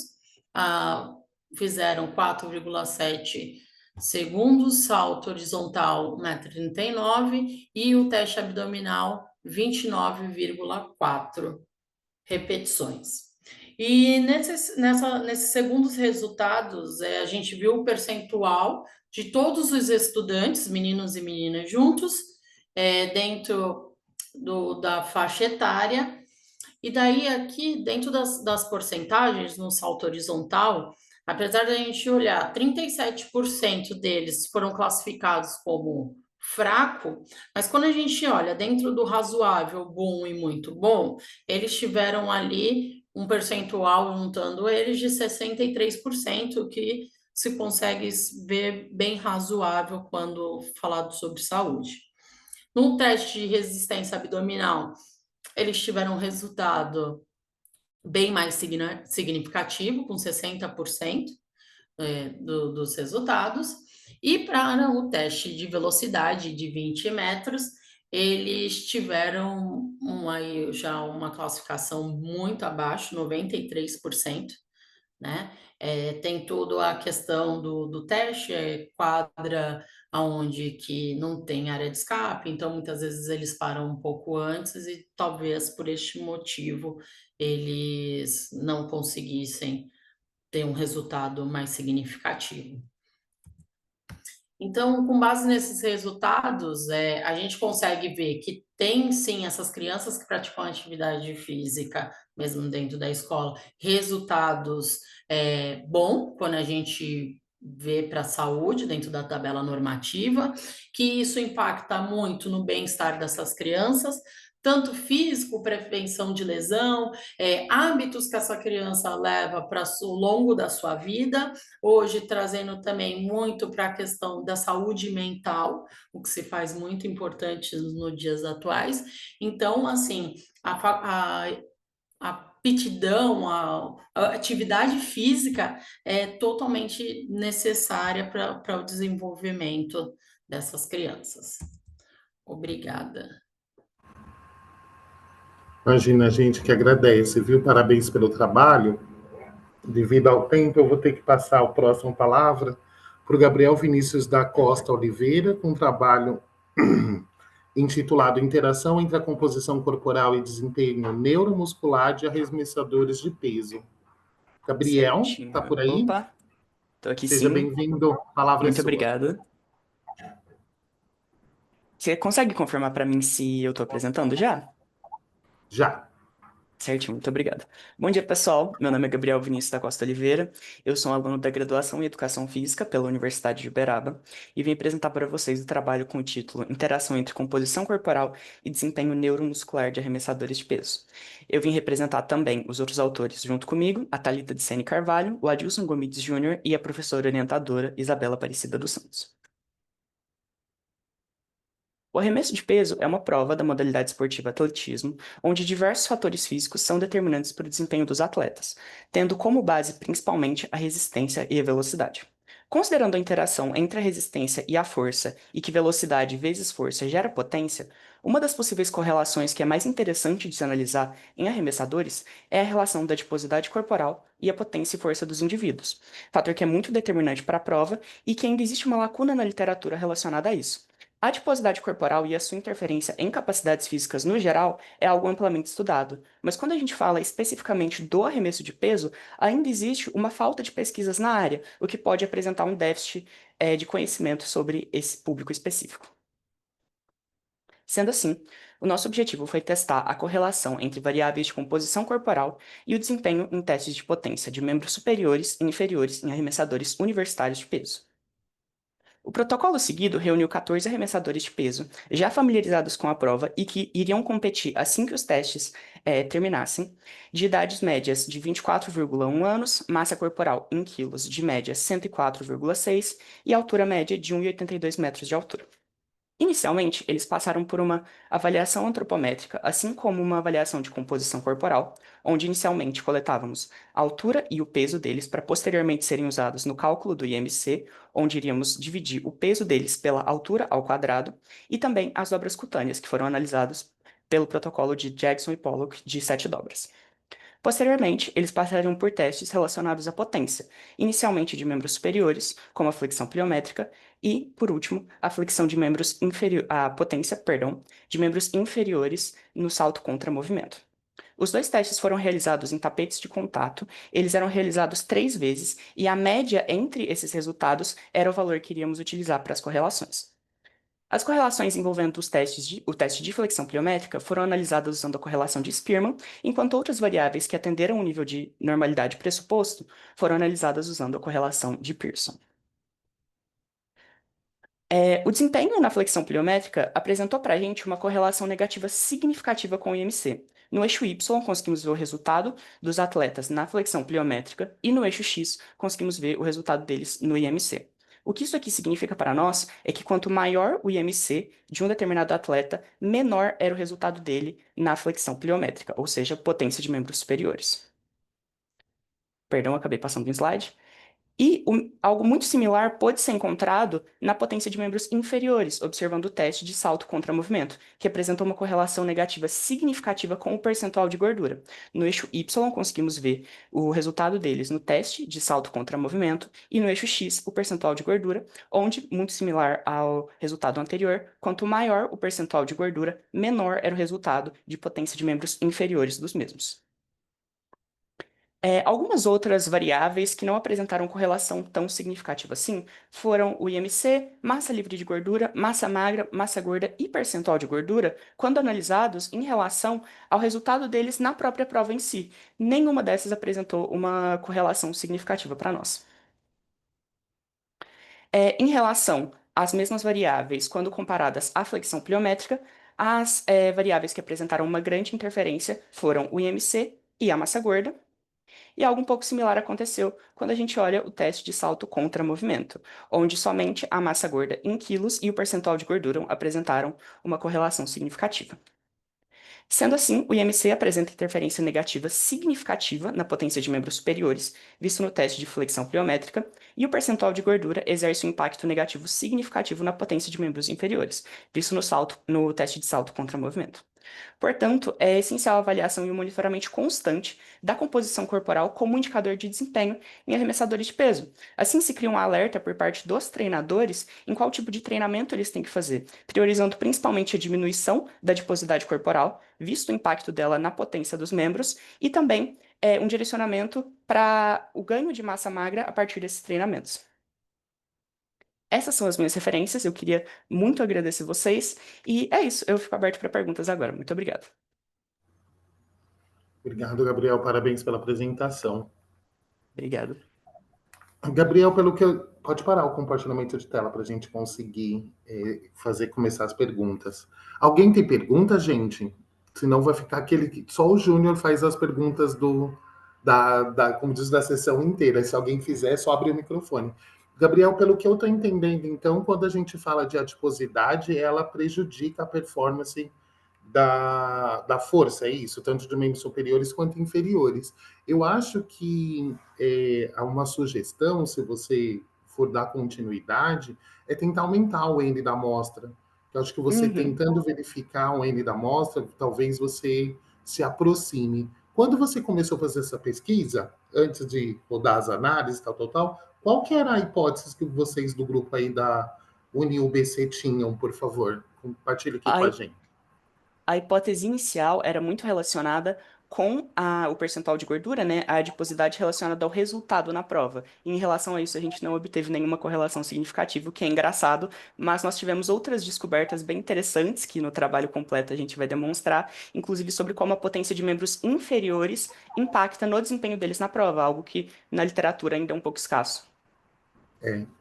fizeram 4,7 segundos, salto horizontal 1,39 m e o teste abdominal 29,4 repetições. E nesses segundos resultados, a gente viu o percentual de todos os estudantes, meninos e meninas juntos, dentro da faixa etária. E daí aqui, dentro das porcentagens, no salto horizontal, apesar da gente olhar, 37% deles foram classificados como fraco, mas quando a gente olha dentro do razoável, bom e muito bom, eles tiveram ali um percentual, juntando eles, de 63%, que se consegue ver bem razoável quando falado sobre saúde. No teste de resistência abdominal, eles tiveram um resultado bem mais significativo, com 60% dos resultados. E para o teste de velocidade de 20 metros, eles tiveram já uma classificação muito abaixo, 93%, né? Tem toda a questão do teste, quadra onde que não tem área de escape, então muitas vezes eles param um pouco antes e talvez por este motivo eles não conseguissem ter um resultado mais significativo. Então, com base nesses resultados, a gente consegue ver que tem sim essas crianças que praticam atividade física, mesmo dentro da escola, resultados bom quando a gente vê para a saúde dentro da tabela normativa, que isso impacta muito no bem-estar dessas crianças, tanto físico, prevenção de lesão, hábitos que essa criança leva para o longo da sua vida, hoje trazendo também muito para a questão da saúde mental, o que se faz muito importante nos dias atuais. Então, assim, a aptidão, a atividade física é totalmente necessária para o desenvolvimento dessas crianças. Obrigada. Imagina, a gente que agradece, viu? Parabéns pelo trabalho. Devido ao tempo, eu vou ter que passar a próxima palavra para o Gabriel Vinícius da Costa Oliveira, com um trabalho intitulado Interação entre a composição corporal e desempenho neuromuscular de arremessadores de peso. Gabriel, Certinho. tá por aí? Opa, tô aqui Seja sim. bem-vindo. A palavra é Muito sua. obrigado. Você consegue confirmar para mim se eu tô apresentando já? Já. Certinho, muito obrigado. Bom dia, pessoal. Meu nome é Gabriel Vinícius da Costa Oliveira. Eu sou um aluno da graduação em Educação Física pela Universidade de Uberaba e vim apresentar para vocês o trabalho com o título Interação entre Composição Corporal e Desempenho Neuromuscular de Arremessadores de Peso. Eu vim representar também os outros autores junto comigo, a Thalita de Sene Carvalho, o Adilson Gomides Júnior e a professora orientadora Isabela Aparecida dos Santos. O arremesso de peso é uma prova da modalidade esportiva atletismo, onde diversos fatores físicos são determinantes para o desempenho dos atletas, tendo como base principalmente a resistência e a velocidade. Considerando a interação entre a resistência e a força, e que velocidade vezes força gera potência, uma das possíveis correlações que é mais interessante de se analisar em arremessadores é a relação da adiposidade corporal e a potência e força dos indivíduos, fator que é muito determinante para a prova e que ainda existe uma lacuna na literatura relacionada a isso. A adiposidade corporal e a sua interferência em capacidades físicas no geral é algo amplamente estudado, mas quando a gente fala especificamente do arremesso de peso, ainda existe uma falta de pesquisas na área, o que pode apresentar um déficit de conhecimento sobre esse público específico. Sendo assim, o nosso objetivo foi testar a correlação entre variáveis de composição corporal e o desempenho em testes de potência de membros superiores e inferiores em arremessadores universitários de peso. O protocolo seguido reuniu 14 arremessadores de peso, já familiarizados com a prova e que iriam competir assim que os testes terminassem, de idades médias de 24,1 anos, massa corporal em quilos de média 104,6 e altura média de 1,82 metros de altura. Inicialmente, eles passaram por uma avaliação antropométrica, assim como uma avaliação de composição corporal, onde inicialmente coletávamos a altura e o peso deles para posteriormente serem usados no cálculo do IMC, onde iríamos dividir o peso deles pela altura ao quadrado, e também as dobras cutâneas, que foram analisadas pelo protocolo de Jackson e Pollock de 7 dobras. Posteriormente, eles passariam por testes relacionados à potência, inicialmente de membros superiores, como a flexão pliométrica, e, por último, a flexão de membros a potência, de membros inferiores no salto contra movimento. Os dois testes foram realizados em tapetes de contato, eles eram realizados 3 vezes, e a média entre esses resultados era o valor que iríamos utilizar para as correlações. As correlações envolvendo o teste de flexão pliométrica foram analisadas usando a correlação de Spearman, enquanto outras variáveis que atenderam o nível de normalidade pressuposto foram analisadas usando a correlação de Pearson. O desempenho na flexão pliométrica apresentou para a gente uma correlação negativa significativa com o IMC. No eixo Y, conseguimos ver o resultado dos atletas na flexão pliométrica e no eixo X, conseguimos ver o resultado deles no IMC. O que isso aqui significa para nós é que quanto maior o IMC de um determinado atleta, menor era o resultado dele na flexão pliométrica, ou seja, potência de membros superiores. Perdão, acabei passando um slide. E algo muito similar pode ser encontrado na potência de membros inferiores, observando o teste de salto contra movimento, que apresentou uma correlação negativa significativa com o percentual de gordura. No eixo Y, conseguimos ver o resultado deles no teste de salto contra movimento, e no eixo X, o percentual de gordura, onde, muito similar ao resultado anterior, quanto maior o percentual de gordura, menor era o resultado de potência de membros inferiores dos mesmos. Algumas outras variáveis que não apresentaram correlação tão significativa assim foram o IMC, massa livre de gordura, massa magra, massa gorda e percentual de gordura, quando analisados em relação ao resultado deles na própria prova em si. Nenhuma dessas apresentou uma correlação significativa para nós. Em relação às mesmas variáveis, quando comparadas à flexão pliométrica, as variáveis que apresentaram uma grande interferência foram o IMC e a massa gorda. E algo um pouco similar aconteceu quando a gente olha o teste de salto contra movimento, onde somente a massa gorda em quilos e o percentual de gordura apresentaram uma correlação significativa. Sendo assim, o IMC apresenta interferência negativa significativa na potência de membros superiores, visto no teste de flexão pliométrica, e o percentual de gordura exerce um impacto negativo significativo na potência de membros inferiores, visto no teste de salto contra movimento. Portanto, é essencial a avaliação e o monitoramento constante da composição corporal como indicador de desempenho em arremessadores de peso. Assim, se cria um alerta por parte dos treinadores em qual tipo de treinamento eles têm que fazer, priorizando principalmente a diminuição da adiposidade corporal, visto o impacto dela na potência dos membros, e também um direcionamento para o ganho de massa magra a partir desses treinamentos. Essas são as minhas referências, eu queria muito agradecer vocês, e é isso, eu fico aberto para perguntas agora. Muito obrigado. Obrigado, Gabriel, parabéns pela apresentação. Obrigado. Gabriel, pode parar o compartilhamento de tela para a gente conseguir começar as perguntas. Alguém tem pergunta, gente? Senão vai ficar aquele que só o Júnior faz as perguntas como diz, da sessão inteira. Se alguém fizer, só abre o microfone. Gabriel, pelo que eu estou entendendo, então, quando a gente fala de adiposidade, ela prejudica a performance da força, é isso, tanto de membros superiores quanto inferiores. Eu acho que há uma sugestão, se você for dar continuidade, é tentar aumentar o N da amostra. Eu acho que você tentando verificar o N da amostra, talvez você se aproxime. Quando você começou a fazer essa pesquisa, antes de rodar as análises, tal, qual que era a hipótese que vocês do grupo aí da UniUBC tinham, por favor? Compartilhe aqui com a gente. A hipótese inicial era muito relacionada com o percentual de gordura, né? A adiposidade relacionada ao resultado na prova. E em relação a isso, a gente não obteve nenhuma correlação significativa, o que é engraçado, mas nós tivemos outras descobertas bem interessantes que no trabalho completo a gente vai demonstrar, inclusive sobre como a potência de membros inferiores impacta no desempenho deles na prova, algo que na literatura ainda é um pouco escasso.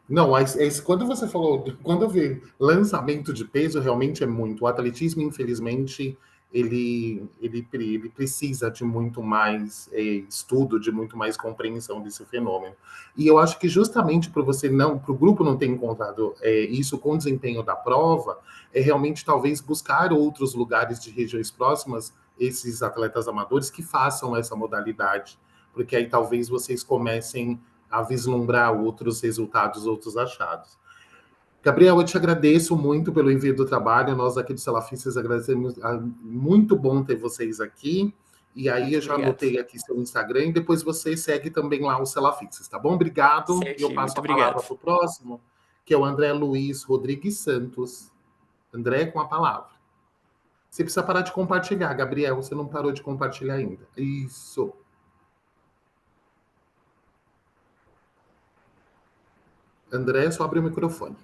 Não, quando você falou, quando eu vi lançamento de peso, realmente é muito. O atletismo, infelizmente, ele precisa de muito mais estudo, de muito mais compreensão desse fenômeno. E eu acho que justamente para o grupo não ter encontrado isso com o desempenho da prova, é realmente talvez buscar outros lugares de regiões próximas, esses atletas amadores que façam essa modalidade, porque aí talvez vocês comecem a vislumbrar outros resultados, outros achados. Gabriel, eu te agradeço muito pelo envio do trabalho. Nós aqui do Salafistas agradecemos. Muito bom ter vocês aqui. E aí eu já anotei aqui seu Instagram e depois você segue também lá o Salafistas, tá bom? Obrigado. Certinho, E eu passo muito a palavra obrigado. para o próximo, que é o André Luiz Rodrigues Santos. André, com a palavra. Você precisa parar de compartilhar, Gabriel. Você não parou de compartilhar ainda. Isso. André, só abre o microfone.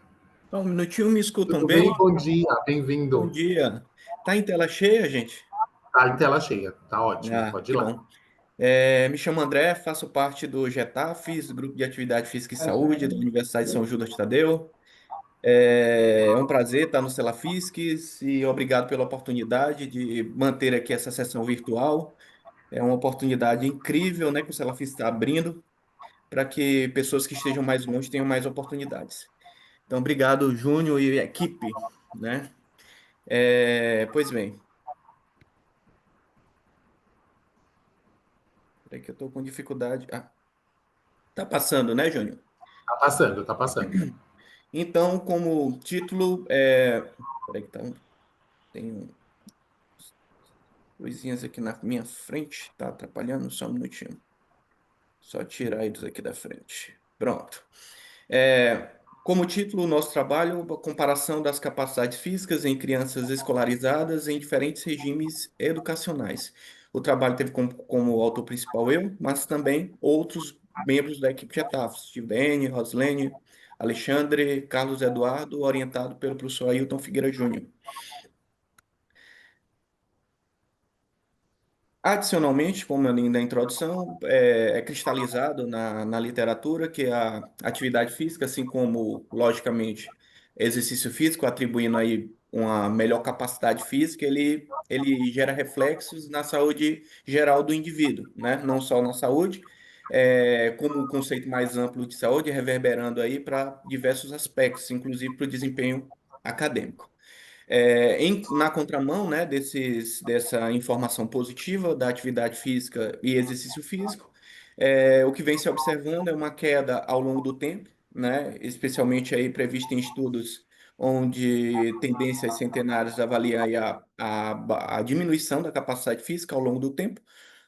Só um minutinho, me escutam Tudo bem? bem? Bom dia, bem-vindo. Bom dia. Tá em tela cheia, gente? Tá em tela cheia, tá ótimo, pode ir Que lá. bom. Me chamo André, faço parte do GETAFES, Grupo de Atividade Física e Saúde da Universidade de São Judas Tadeu. É um prazer estar no Celafisques e obrigado pela oportunidade de manter aqui essa sessão virtual. É uma oportunidade incrível, né, que o Celafisques está abrindo para que pessoas que estejam mais longe tenham mais oportunidades. Então, obrigado, Júnior e equipe, né? Pois bem. Peraí que eu estou com dificuldade. Tá passando, né, Júnior? Tá passando, tá passando. Então, como título, peraí que tem coisinhas aqui na minha frente, tá atrapalhando, só um minutinho. Só tirar eles aqui da frente. Pronto. Como título, o nosso trabalho, a comparação das capacidades físicas em crianças escolarizadas em diferentes regimes educacionais. O trabalho teve como autor principal eu, mas também outros membros da equipe GETAF, Stivene, Roslene, Alexandre, Carlos Eduardo, orientado pelo professor Ailton Figueira Júnior. Adicionalmente, como eu li na introdução, é cristalizado na literatura que a atividade física, assim como, logicamente, exercício físico, atribuindo aí uma melhor capacidade física, ele gera reflexos na saúde geral do indivíduo, né? Não só na saúde, como um conceito mais amplo de saúde, reverberando aí para diversos aspectos, inclusive para o desempenho acadêmico. Na contramão, né, dessa informação positiva da atividade física e exercício físico, o que vem se observando é uma queda ao longo do tempo, né, especialmente aí prevista em estudos onde tendências centenárias avaliam aí a diminuição da capacidade física ao longo do tempo,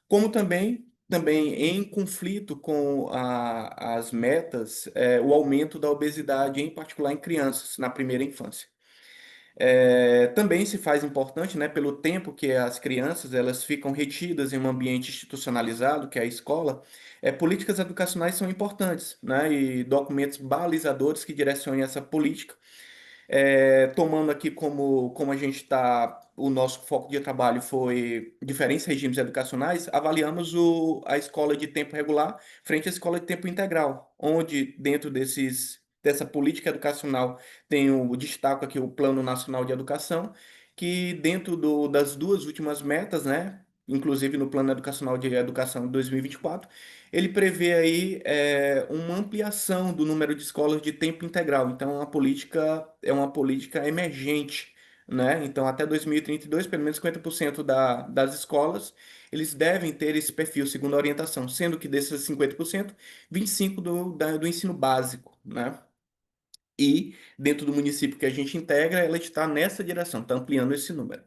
como também em conflito com as metas, o aumento da obesidade, em particular em crianças, na primeira infância. Também se faz importante, né, pelo tempo que as crianças elas ficam retidas em um ambiente institucionalizado, que é a escola, políticas educacionais são importantes, né, e documentos balizadores que direcionem essa política. Tomando aqui como a gente está, o nosso foco de trabalho foi diferentes regimes educacionais, avaliamos a escola de tempo regular frente à escola de tempo integral, onde dentro dessa política educacional tem o destaque aqui o Plano Nacional de Educação, que dentro das duas últimas metas, né, inclusive no Plano Educacional de Educação de 2024, ele prevê aí uma ampliação do número de escolas de tempo integral. Então, é uma política emergente, né? Então, até 2032, pelo menos 50% das escolas, eles devem ter esse perfil, segundo a orientação, sendo que desses 50%, 25% do ensino básico, né? E dentro do município que a gente integra, ela está nessa direção, está ampliando esse número.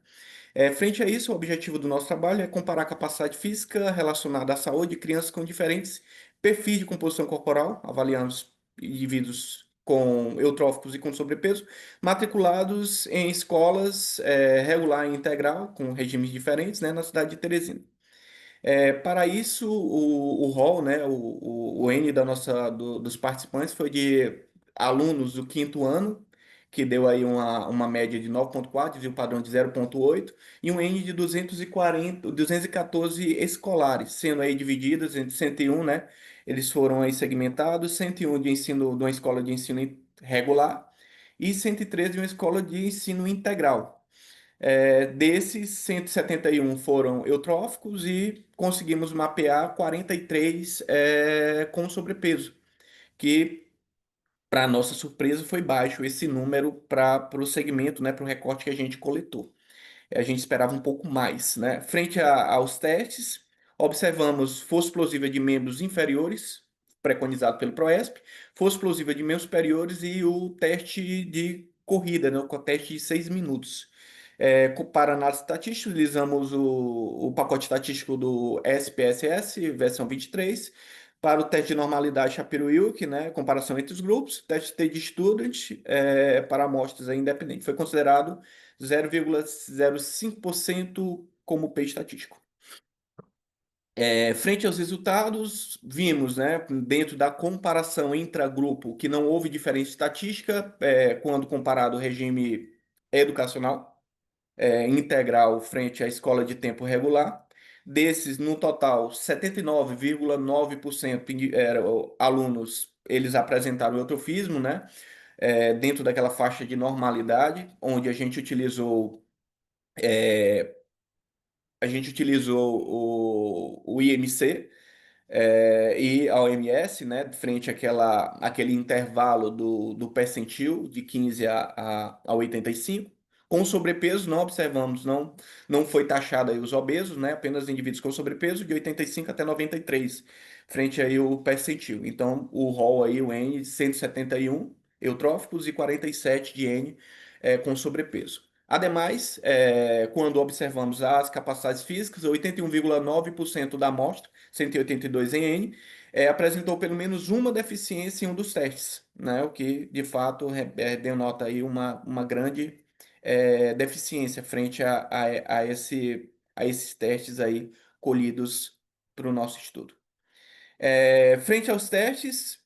Frente a isso, o objetivo do nosso trabalho é comparar a capacidade física relacionada à saúde de crianças com diferentes perfis de composição corporal, avaliando os indivíduos com eutróficos e com sobrepeso, matriculados em escolas regular e integral, com regimes diferentes, né, na cidade de Teresina. Para isso, o rol, né, o N dos participantes foi de alunos do quinto ano, que deu aí uma média de 9,4 e um padrão de 0,8, e um N de 214 escolares, sendo aí divididos entre 101, né, eles foram aí segmentados, 101 de uma escola de ensino regular e 113 de uma escola de ensino integral. Desses, 171 foram eutróficos e conseguimos mapear 43 com sobrepeso, que, para nossa surpresa, foi baixo esse número para o segmento, né, para o recorte que a gente coletou. A gente esperava um pouco mais, né? Frente aos testes, observamos força explosiva de membros inferiores, preconizado pelo PROESP, força explosiva de membros superiores e o teste de corrida, né? O teste de 6 minutos. Para análise estatística, utilizamos o pacote estatístico do SPSS, versão 23, para o teste de normalidade Shapiro-Wilk, né, comparação entre os grupos, teste de student para amostras aí independentes. Foi considerado 0,05% como P estatístico. Frente aos resultados, vimos, né, dentro da comparação intragrupo, que não houve diferença estatística quando comparado ao regime educacional integral frente à escola de tempo regular. Desses, no total, 79,9% eram alunos, eles apresentaram eutrofismo, né? Dentro daquela faixa de normalidade, onde a gente utilizou o IMC, e a OMS, né, frente àquele intervalo do percentil de 15 a 85. Com sobrepeso, não observamos, não foi taxado aí os obesos, né, apenas indivíduos com sobrepeso de 85 até 93, frente aí o percentil. Então, o rol aí, o N, 171 eutróficos e 47 de N com sobrepeso. Ademais, quando observamos as capacidades físicas, 81,9% da amostra, 182 em N, apresentou pelo menos uma deficiência em um dos testes, né? O que, de fato, denota aí uma grande deficiência frente a esses testes aí colhidos para o nosso estudo. Frente aos testes,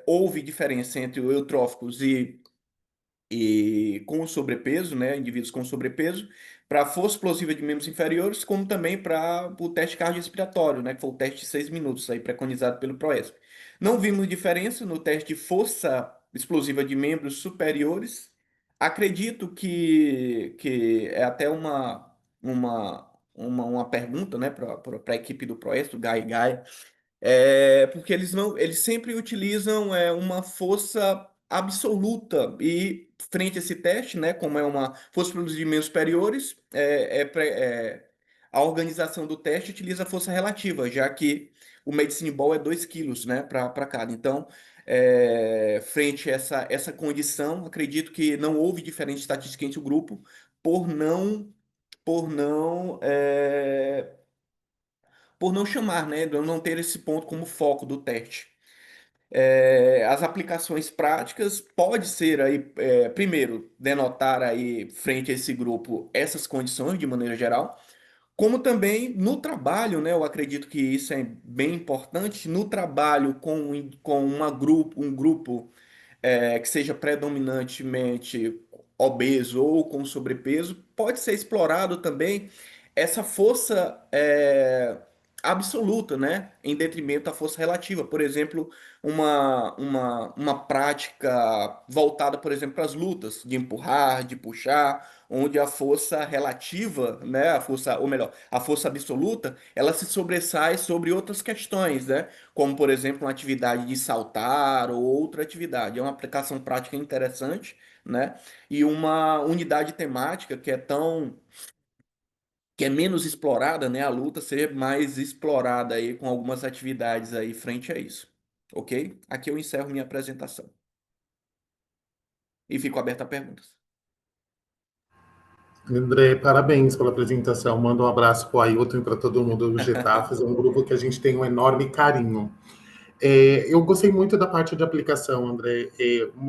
houve diferença entre o eutróficos e com sobrepeso, né, indivíduos com sobrepeso, para a força explosiva de membros inferiores, como também para o teste cardiorrespiratório, né, que foi o teste de 6 minutos, aí, preconizado pelo PROESP. Não vimos diferença no teste de força explosiva de membros superiores. Acredito que é até uma pergunta, né, para a equipe do PROESP, do Gai, porque eles sempre utilizam uma força absoluta e frente a esse teste, né, como é uma força pelos menos superiores, a organização do teste utiliza a força relativa, já que o Medicine Ball é 2 quilos, né, para cada. Então, frente a essa condição, acredito que não houve diferença estatística entre o grupo por não por não é, por não chamar, né, de não ter esse ponto como foco do teste. As aplicações práticas pode ser aí, primeiro, denotar aí frente a esse grupo essas condições de maneira geral, como também no trabalho, né, eu acredito que isso é bem importante, no trabalho com um grupo que seja predominantemente obeso ou com sobrepeso, pode ser explorado também essa força absoluta, né, em detrimento da força relativa. Por exemplo, uma prática voltada, por exemplo, para as lutas, de empurrar, de puxar, onde a força relativa, né, a força, ou melhor, a força absoluta, ela se sobressai sobre outras questões, né, como, por exemplo, uma atividade de saltar ou outra atividade. É uma aplicação prática interessante, né? E uma unidade temática que é menos explorada, né? A luta ser mais explorada aí com algumas atividades aí frente a isso. Ok? Aqui eu encerro minha apresentação. E fico aberto a perguntas. André, parabéns pela apresentação. Manda um abraço para o Ailton e para todo mundo do Getafes. É um grupo que a gente tem um enorme carinho. Eu gostei muito da parte de aplicação, André.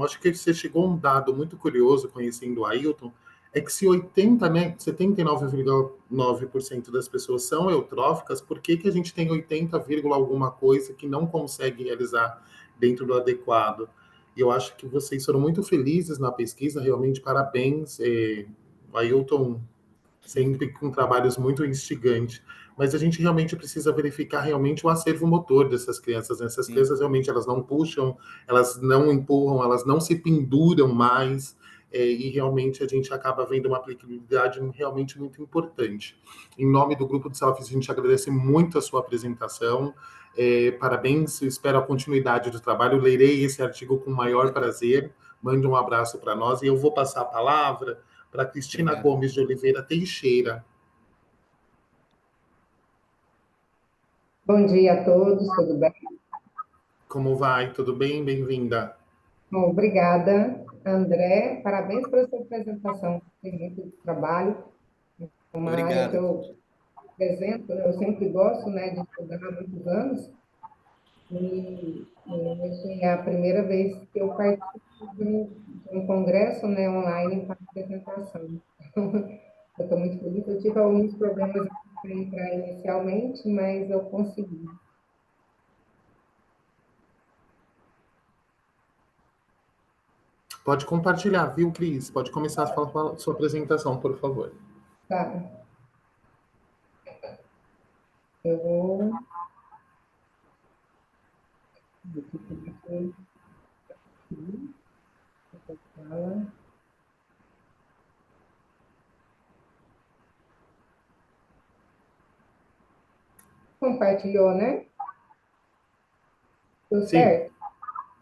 Acho que você chegou a um dado muito curioso, conhecendo o Ailton, é que se 80, né, 79,9% das pessoas são eutróficas, por que a gente tem 80, alguma coisa que não consegue realizar dentro do adequado? E eu acho que vocês foram muito felizes na pesquisa, realmente parabéns. O Ailton sempre com trabalhos muito instigantes, mas a gente realmente precisa verificar realmente o acervo motor dessas crianças, né? Essas crianças realmente elas não puxam, elas não empurram, elas não se penduram mais, e realmente a gente acaba vendo uma aplicabilidade realmente muito importante. Em nome do Grupo de Selfies, a gente agradece muito a sua apresentação, parabéns, espero a continuidade do trabalho, lerei esse artigo com o maior prazer, mande um abraço para nós, e eu vou passar a palavra para Cristina Gomes de Oliveira Teixeira. Bom dia a todos, tudo bem? Como vai? Tudo bem? Bem-vinda. Bom, obrigada, André. Parabéns pela sua apresentação. Tem muito trabalho, uma área que Obrigado. eu apresento, eu sempre gosto, né, de estudar há muitos anos, e hoje é a primeira vez que eu participo de um congresso, né, online para apresentação. Eu estou muito feliz. Eu tive alguns problemas para entrar inicialmente, mas eu consegui. Pode compartilhar, viu, Cris? Pode começar a falar sua apresentação, por favor. Tá. Eu vou... Compartilhou, né? Deu certo?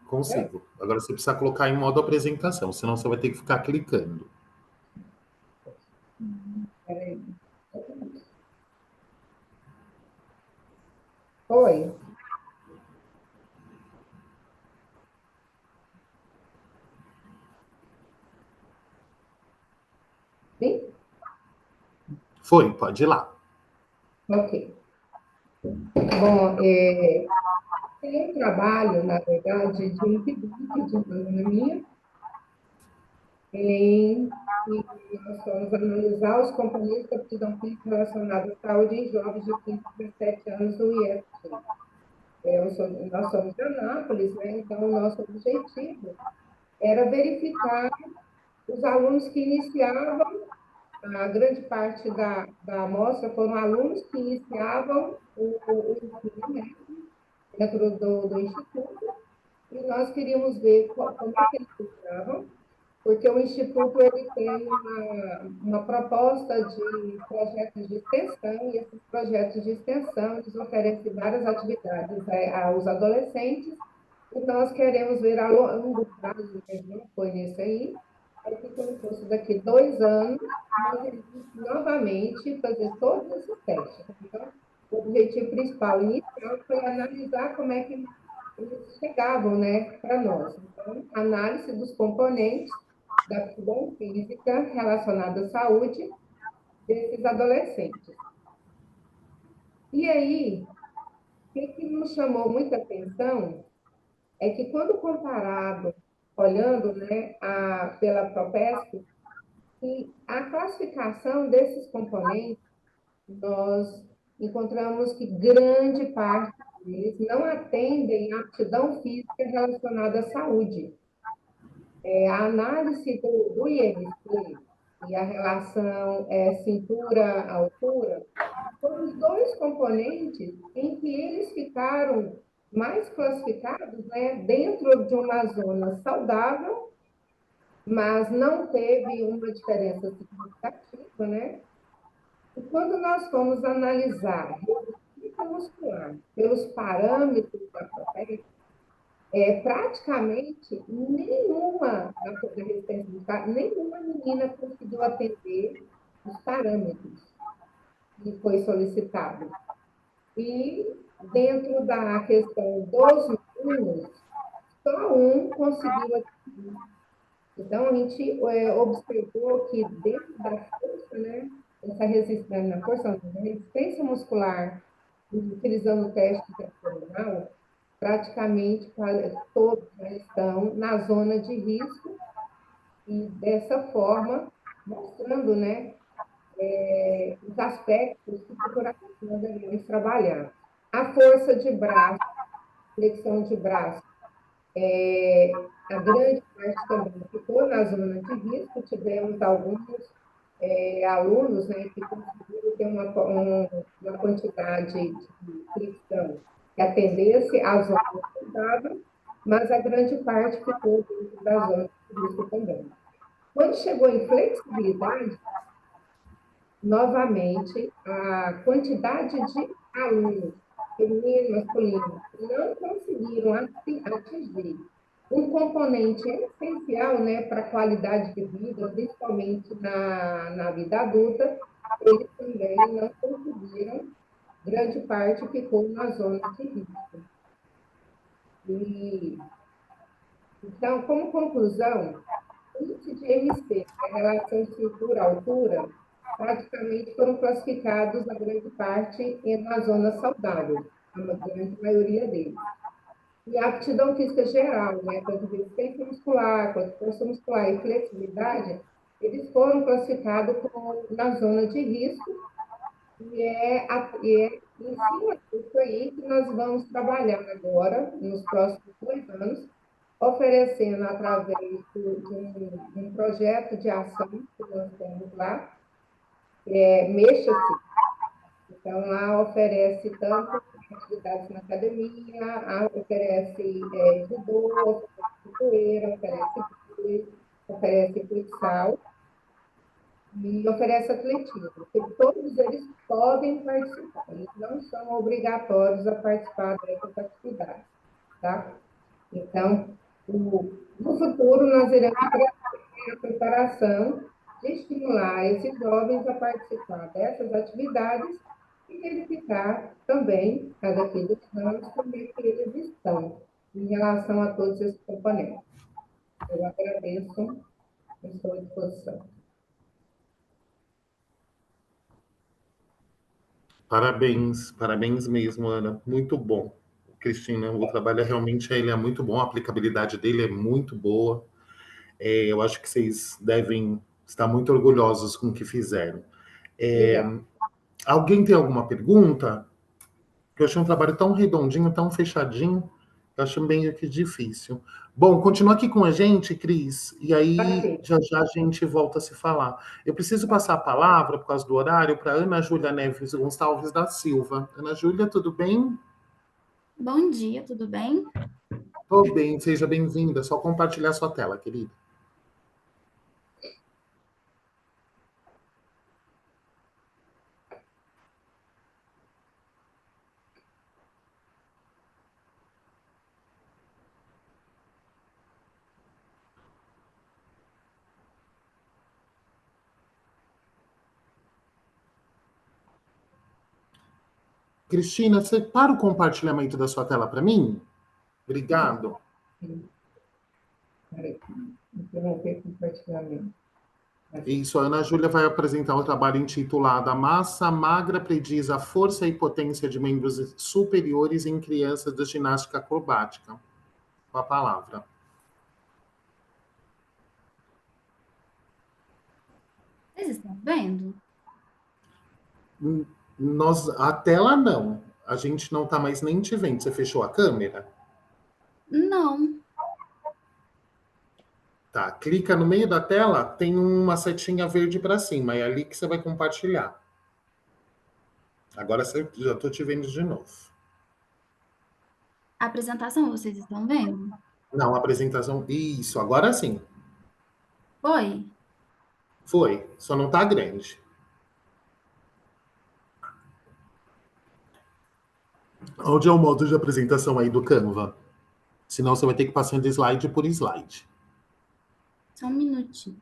Consigo. Agora você precisa colocar em modo apresentação, senão você vai ter que ficar clicando. Peraí. Oi. Sim? Foi, pode ir lá. Ok. Bom, tem um trabalho, na verdade, de um pedido de uma aluna minha, em que nós fomos analisar os componentes da aptidão física relacionada à saúde em jovens de 15 a 17 anos do IFG. Nós somos de Anápolis, né? Então o nosso objetivo era verificar os alunos que iniciavam, a grande parte da amostra foram alunos que iniciavam o ensino médio dentro do Instituto, e nós queríamos ver como é que eles estavam, porque o Instituto ele tem uma proposta de projetos de extensão, e esses projetos de extensão eles oferecem várias atividades aos adolescentes, e nós queremos ver a longo prazo, mas não foi nisso aí, é que como fosse daqui 2 anos, nós iremos novamente fazer todos esses testes. Então, o objetivo principal inicial foi analisar como é que eles chegavam, né, para nós. Então, análise dos componentes da aptidão física relacionada à saúde desses adolescentes. E aí, o que nos chamou muita atenção é que, quando comparado, olhando, né, pela Propesp, que a classificação desses componentes, nós encontramos que grande parte deles não atendem à aptidão física relacionada à saúde. A análise do IMC e a relação cintura-altura foram os dois componentes em que eles ficaram mais classificados, né, dentro de uma zona saudável, mas não teve uma diferença significativa, né? E quando nós fomos analisar resistência muscular pelos parâmetros da Propesp, praticamente nenhuma da resistência muscular, nenhuma menina conseguiu atender os parâmetros que foi solicitado. E dentro da questão dos meninos, só um conseguiu atender. Então, a gente observou que dentro da força, né, essa resistência, na força, na resistência muscular, utilizando o teste abdominal, praticamente todos estão na zona de risco, e dessa forma, mostrando, né, os aspectos que futuramente nós devemos trabalhar. A força de braço, flexão de braço, a grande parte também ficou na zona de risco. Tivemos alguns alunos, né, que conseguiram ter uma quantidade de flexão que atendesse à zona saudável, mas a grande parte ficou dentro da zona de risco também. Quando chegou em flexibilidade, novamente, a quantidade de alunos, feminino, masculino, não conseguiram atingir um componente essencial, né, para a qualidade de vida, principalmente na vida adulta, eles também não conseguiram, grande parte ficou na zona de risco. Então, como conclusão, o índice de MC, a relação cintura-altura, praticamente foram classificados, a grande parte, na zona saudável, a grande maioria deles. E a aptidão física geral, né, tanto resistência muscular, quanto força muscular e flexibilidade, eles foram classificados na zona de risco, e é em cima disso aí que nós vamos trabalhar agora, nos próximos 2 anos, oferecendo, através de um projeto de ação que nós temos lá, Mexa-se. Então, lá oferece tanto atividades na academia, oferece judô, oferece capoeira, oferece vôlei, oferece futsal e oferece atletismo. E todos eles podem participar, eles não são obrigatórios a participar dessas atividades, tá? Então, no futuro, nós iremos a preparação de estimular esses jovens a participar dessas atividades e verificar também, cada 15 anos, como é que eles estão em relação a todos esses componentes. Eu agradeço, estou à disposição. Parabéns, parabéns mesmo, Ana. Muito bom. Cristina, o trabalho realmente ele é muito bom, a aplicabilidade dele é muito boa. Eu acho que vocês devem estar muito orgulhosos com o que fizeram. Obrigada. Alguém tem alguma pergunta? Eu achei um trabalho tão redondinho, tão fechadinho, eu acho meio que difícil. Bom, continua aqui com a gente, Cris, e aí Ok. já já a gente volta a se falar. Eu preciso passar a palavra, por causa do horário, para Ana Júlia Neves Gonçalves da Silva. Ana Júlia, tudo bem? Bom dia, tudo bem? Tô bem, seja bem-vinda. Só compartilhar sua tela, querida. Cristina, você para o compartilhamento da sua tela para mim? Obrigado. Peraí, interromper o compartilhamento. Isso, a Ana Júlia vai apresentar o trabalho intitulado A Massa Magra Prediz a Força e Potência de Membros Superiores em Crianças da Ginástica Acrobática. Com a palavra. Vocês estão vendo? A tela não. A gente não está mais nem te vendo. Você fechou a câmera? Não. Tá, clica no meio da tela, tem uma setinha verde para cima, é ali que você vai compartilhar. Agora já estou te vendo de novo. A apresentação vocês estão vendo? Não, a apresentação. Isso, agora sim. Foi? Foi, só não está grande. Onde é o modo de apresentação aí do Canva? Senão você vai ter que passar de slide por slide. Só um minutinho.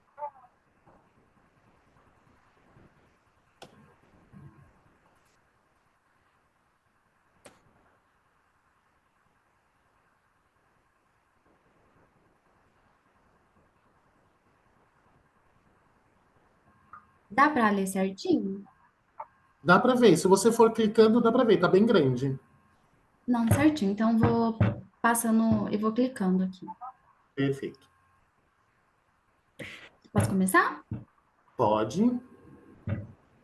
Dá para ler certinho? Dá para ver, se você for clicando, dá para ver, tá bem grande. Não, certinho. Então vou passando e vou clicando aqui. Perfeito. Posso começar? Pode.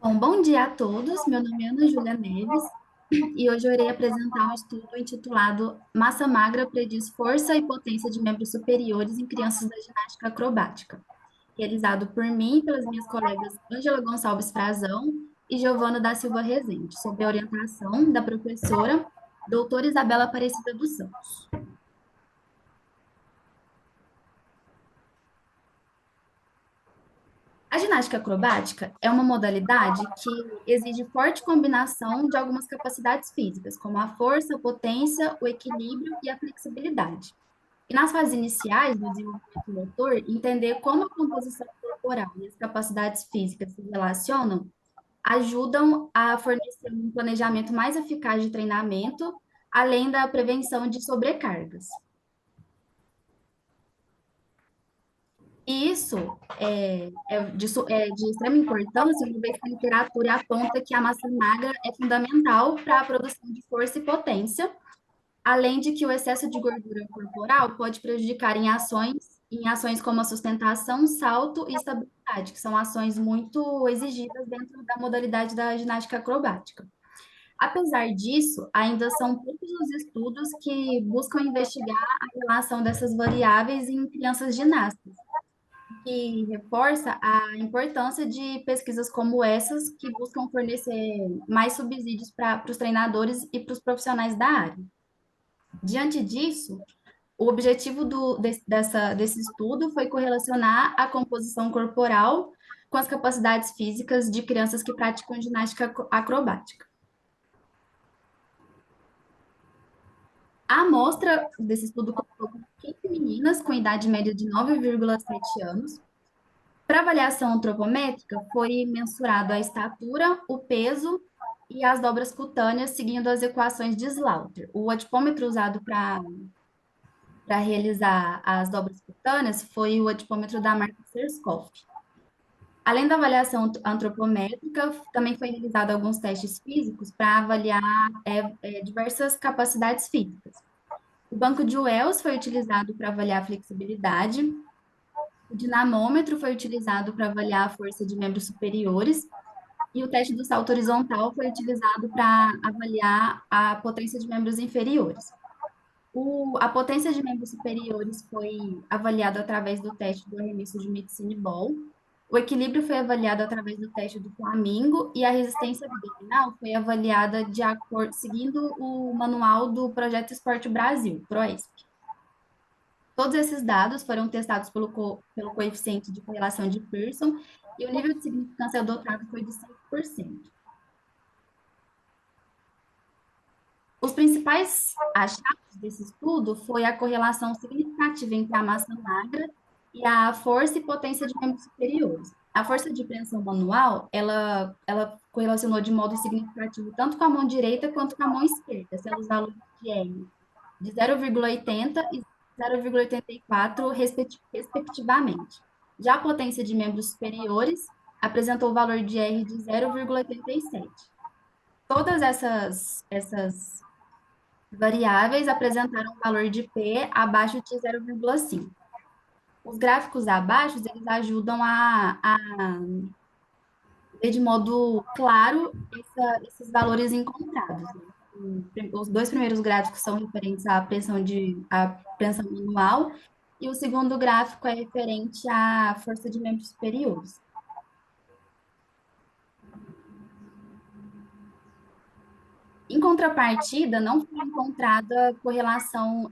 Bom dia a todos. Meu nome é Ana Júlia Neves e hoje eu irei apresentar um estudo intitulado Massa Magra Prediz Força e Potência de Membros Superiores em Crianças da Ginástica Acrobática, realizado por mim e pelas minhas colegas Ângela Gonçalves Frazão e Giovana da Silva Rezende, sob a orientação da professora doutora Isabela Aparecida dos Santos. A ginástica acrobática é uma modalidade que exige forte combinação de algumas capacidades físicas, como a força, a potência, o equilíbrio e a flexibilidade. E nas fases iniciais do desenvolvimento motor, entender como a composição corporal e as capacidades físicas se relacionam ajudam a fornecer um planejamento mais eficaz de treinamento, além da prevenção de sobrecargas. E isso de extrema importância, uma vez que a literatura aponta que a massa magra é fundamental para a produção de força e potência, além de que o excesso de gordura corporal pode prejudicar em ações como a sustentação, salto e estabilidade, que são ações muito exigidas dentro da modalidade da ginástica acrobática. Apesar disso, ainda são poucos os estudos que buscam investigar a relação dessas variáveis em crianças ginastas, que reforça a importância de pesquisas como essas, que buscam fornecer mais subsídios para os treinadores e para os profissionais da área. Diante disso, o objetivo desse estudo foi correlacionar a composição corporal com as capacidades físicas de crianças que praticam ginástica acrobática. A amostra desse estudo contou com 15 meninas com idade média de 9,7 anos. Para avaliação antropométrica, foi mensurado a estatura, o peso e as dobras cutâneas, seguindo as equações de Slaughter. O adipômetro usado para realizar as dobras cutâneas foi o adipômetro da marca Schwarzkopf. Além da avaliação antropométrica, também foi realizado alguns testes físicos para avaliar diversas capacidades físicas. O banco de Wells foi utilizado para avaliar a flexibilidade, O dinamômetro foi utilizado para avaliar a força de membros superiores e o teste do salto horizontal foi utilizado para avaliar a potência de membros inferiores. A potência de membros superiores foi avaliada através do teste do arremesso de medicine ball. O equilíbrio foi avaliado através do teste do flamingo e a resistência abdominal foi avaliada de acordo, seguindo o manual do Projeto Esporte Brasil, PROESP. Todos esses dados foram testados pelo coeficiente de correlação de Pearson e o nível de significância adotado foi de 5%. Os principais achados desse estudo foi a correlação significativa entre a massa magra e a força e potência de membros superiores. A força de preensão manual, ela correlacionou de modo significativo tanto com a mão direita quanto com a mão esquerda, sendo os valores de R de 0,80 e 0,84, respectivamente. Já a potência de membros superiores apresentou o valor de R de 0,87. Todas essas variáveis apresentaram um valor de P abaixo de 0,5. Os gráficos abaixo, eles ajudam a ver de modo claro esses valores encontrados. Os dois primeiros gráficos são referentes à pressão manual e o segundo gráfico é referente à força de membros superiores. Em contrapartida, não foi encontrada correlação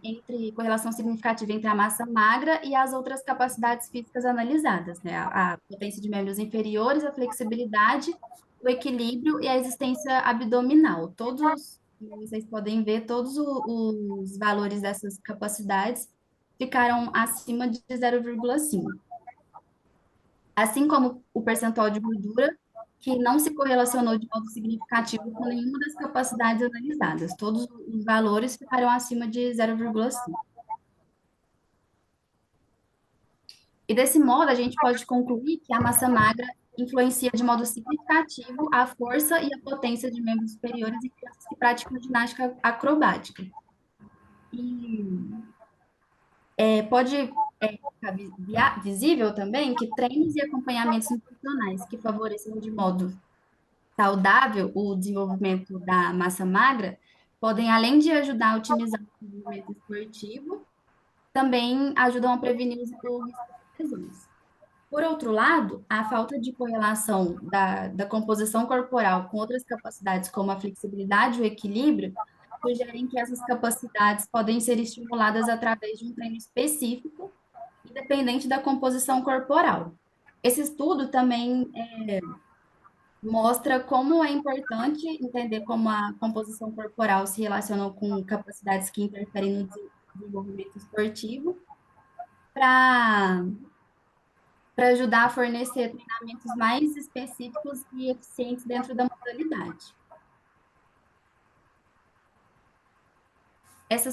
significativa entre a massa magra e as outras capacidades físicas analisadas, né? A potência de membros inferiores, a flexibilidade, o equilíbrio e a existência abdominal. Todos, vocês podem ver, todos os valores dessas capacidades ficaram acima de 0,5. Assim como o percentual de gordura, que não se correlacionou de modo significativo com nenhuma das capacidades analisadas. Todos os valores ficaram acima de 0,5. E desse modo, a gente pode concluir que a massa magra influencia de modo significativo a força e a potência de membros superiores em crianças que praticam ginástica acrobática. E pode ficar visível também que treinos e acompanhamentos nutricionais que favoreçam de modo saudável o desenvolvimento da massa magra podem, além de ajudar a otimizar o desenvolvimento esportivo, também ajudam a prevenir o risco de lesões. Por outro lado, a falta de correlação da composição corporal com outras capacidades, como a flexibilidade e o equilíbrio, sugerem que essas capacidades podem ser estimuladas através de um treino específico, independente da composição corporal. Esse estudo também mostra como é importante entender como a composição corporal se relaciona com capacidades que interferem no desenvolvimento esportivo, para ajudar a fornecer treinamentos mais específicos e eficientes dentro da modalidade. Essas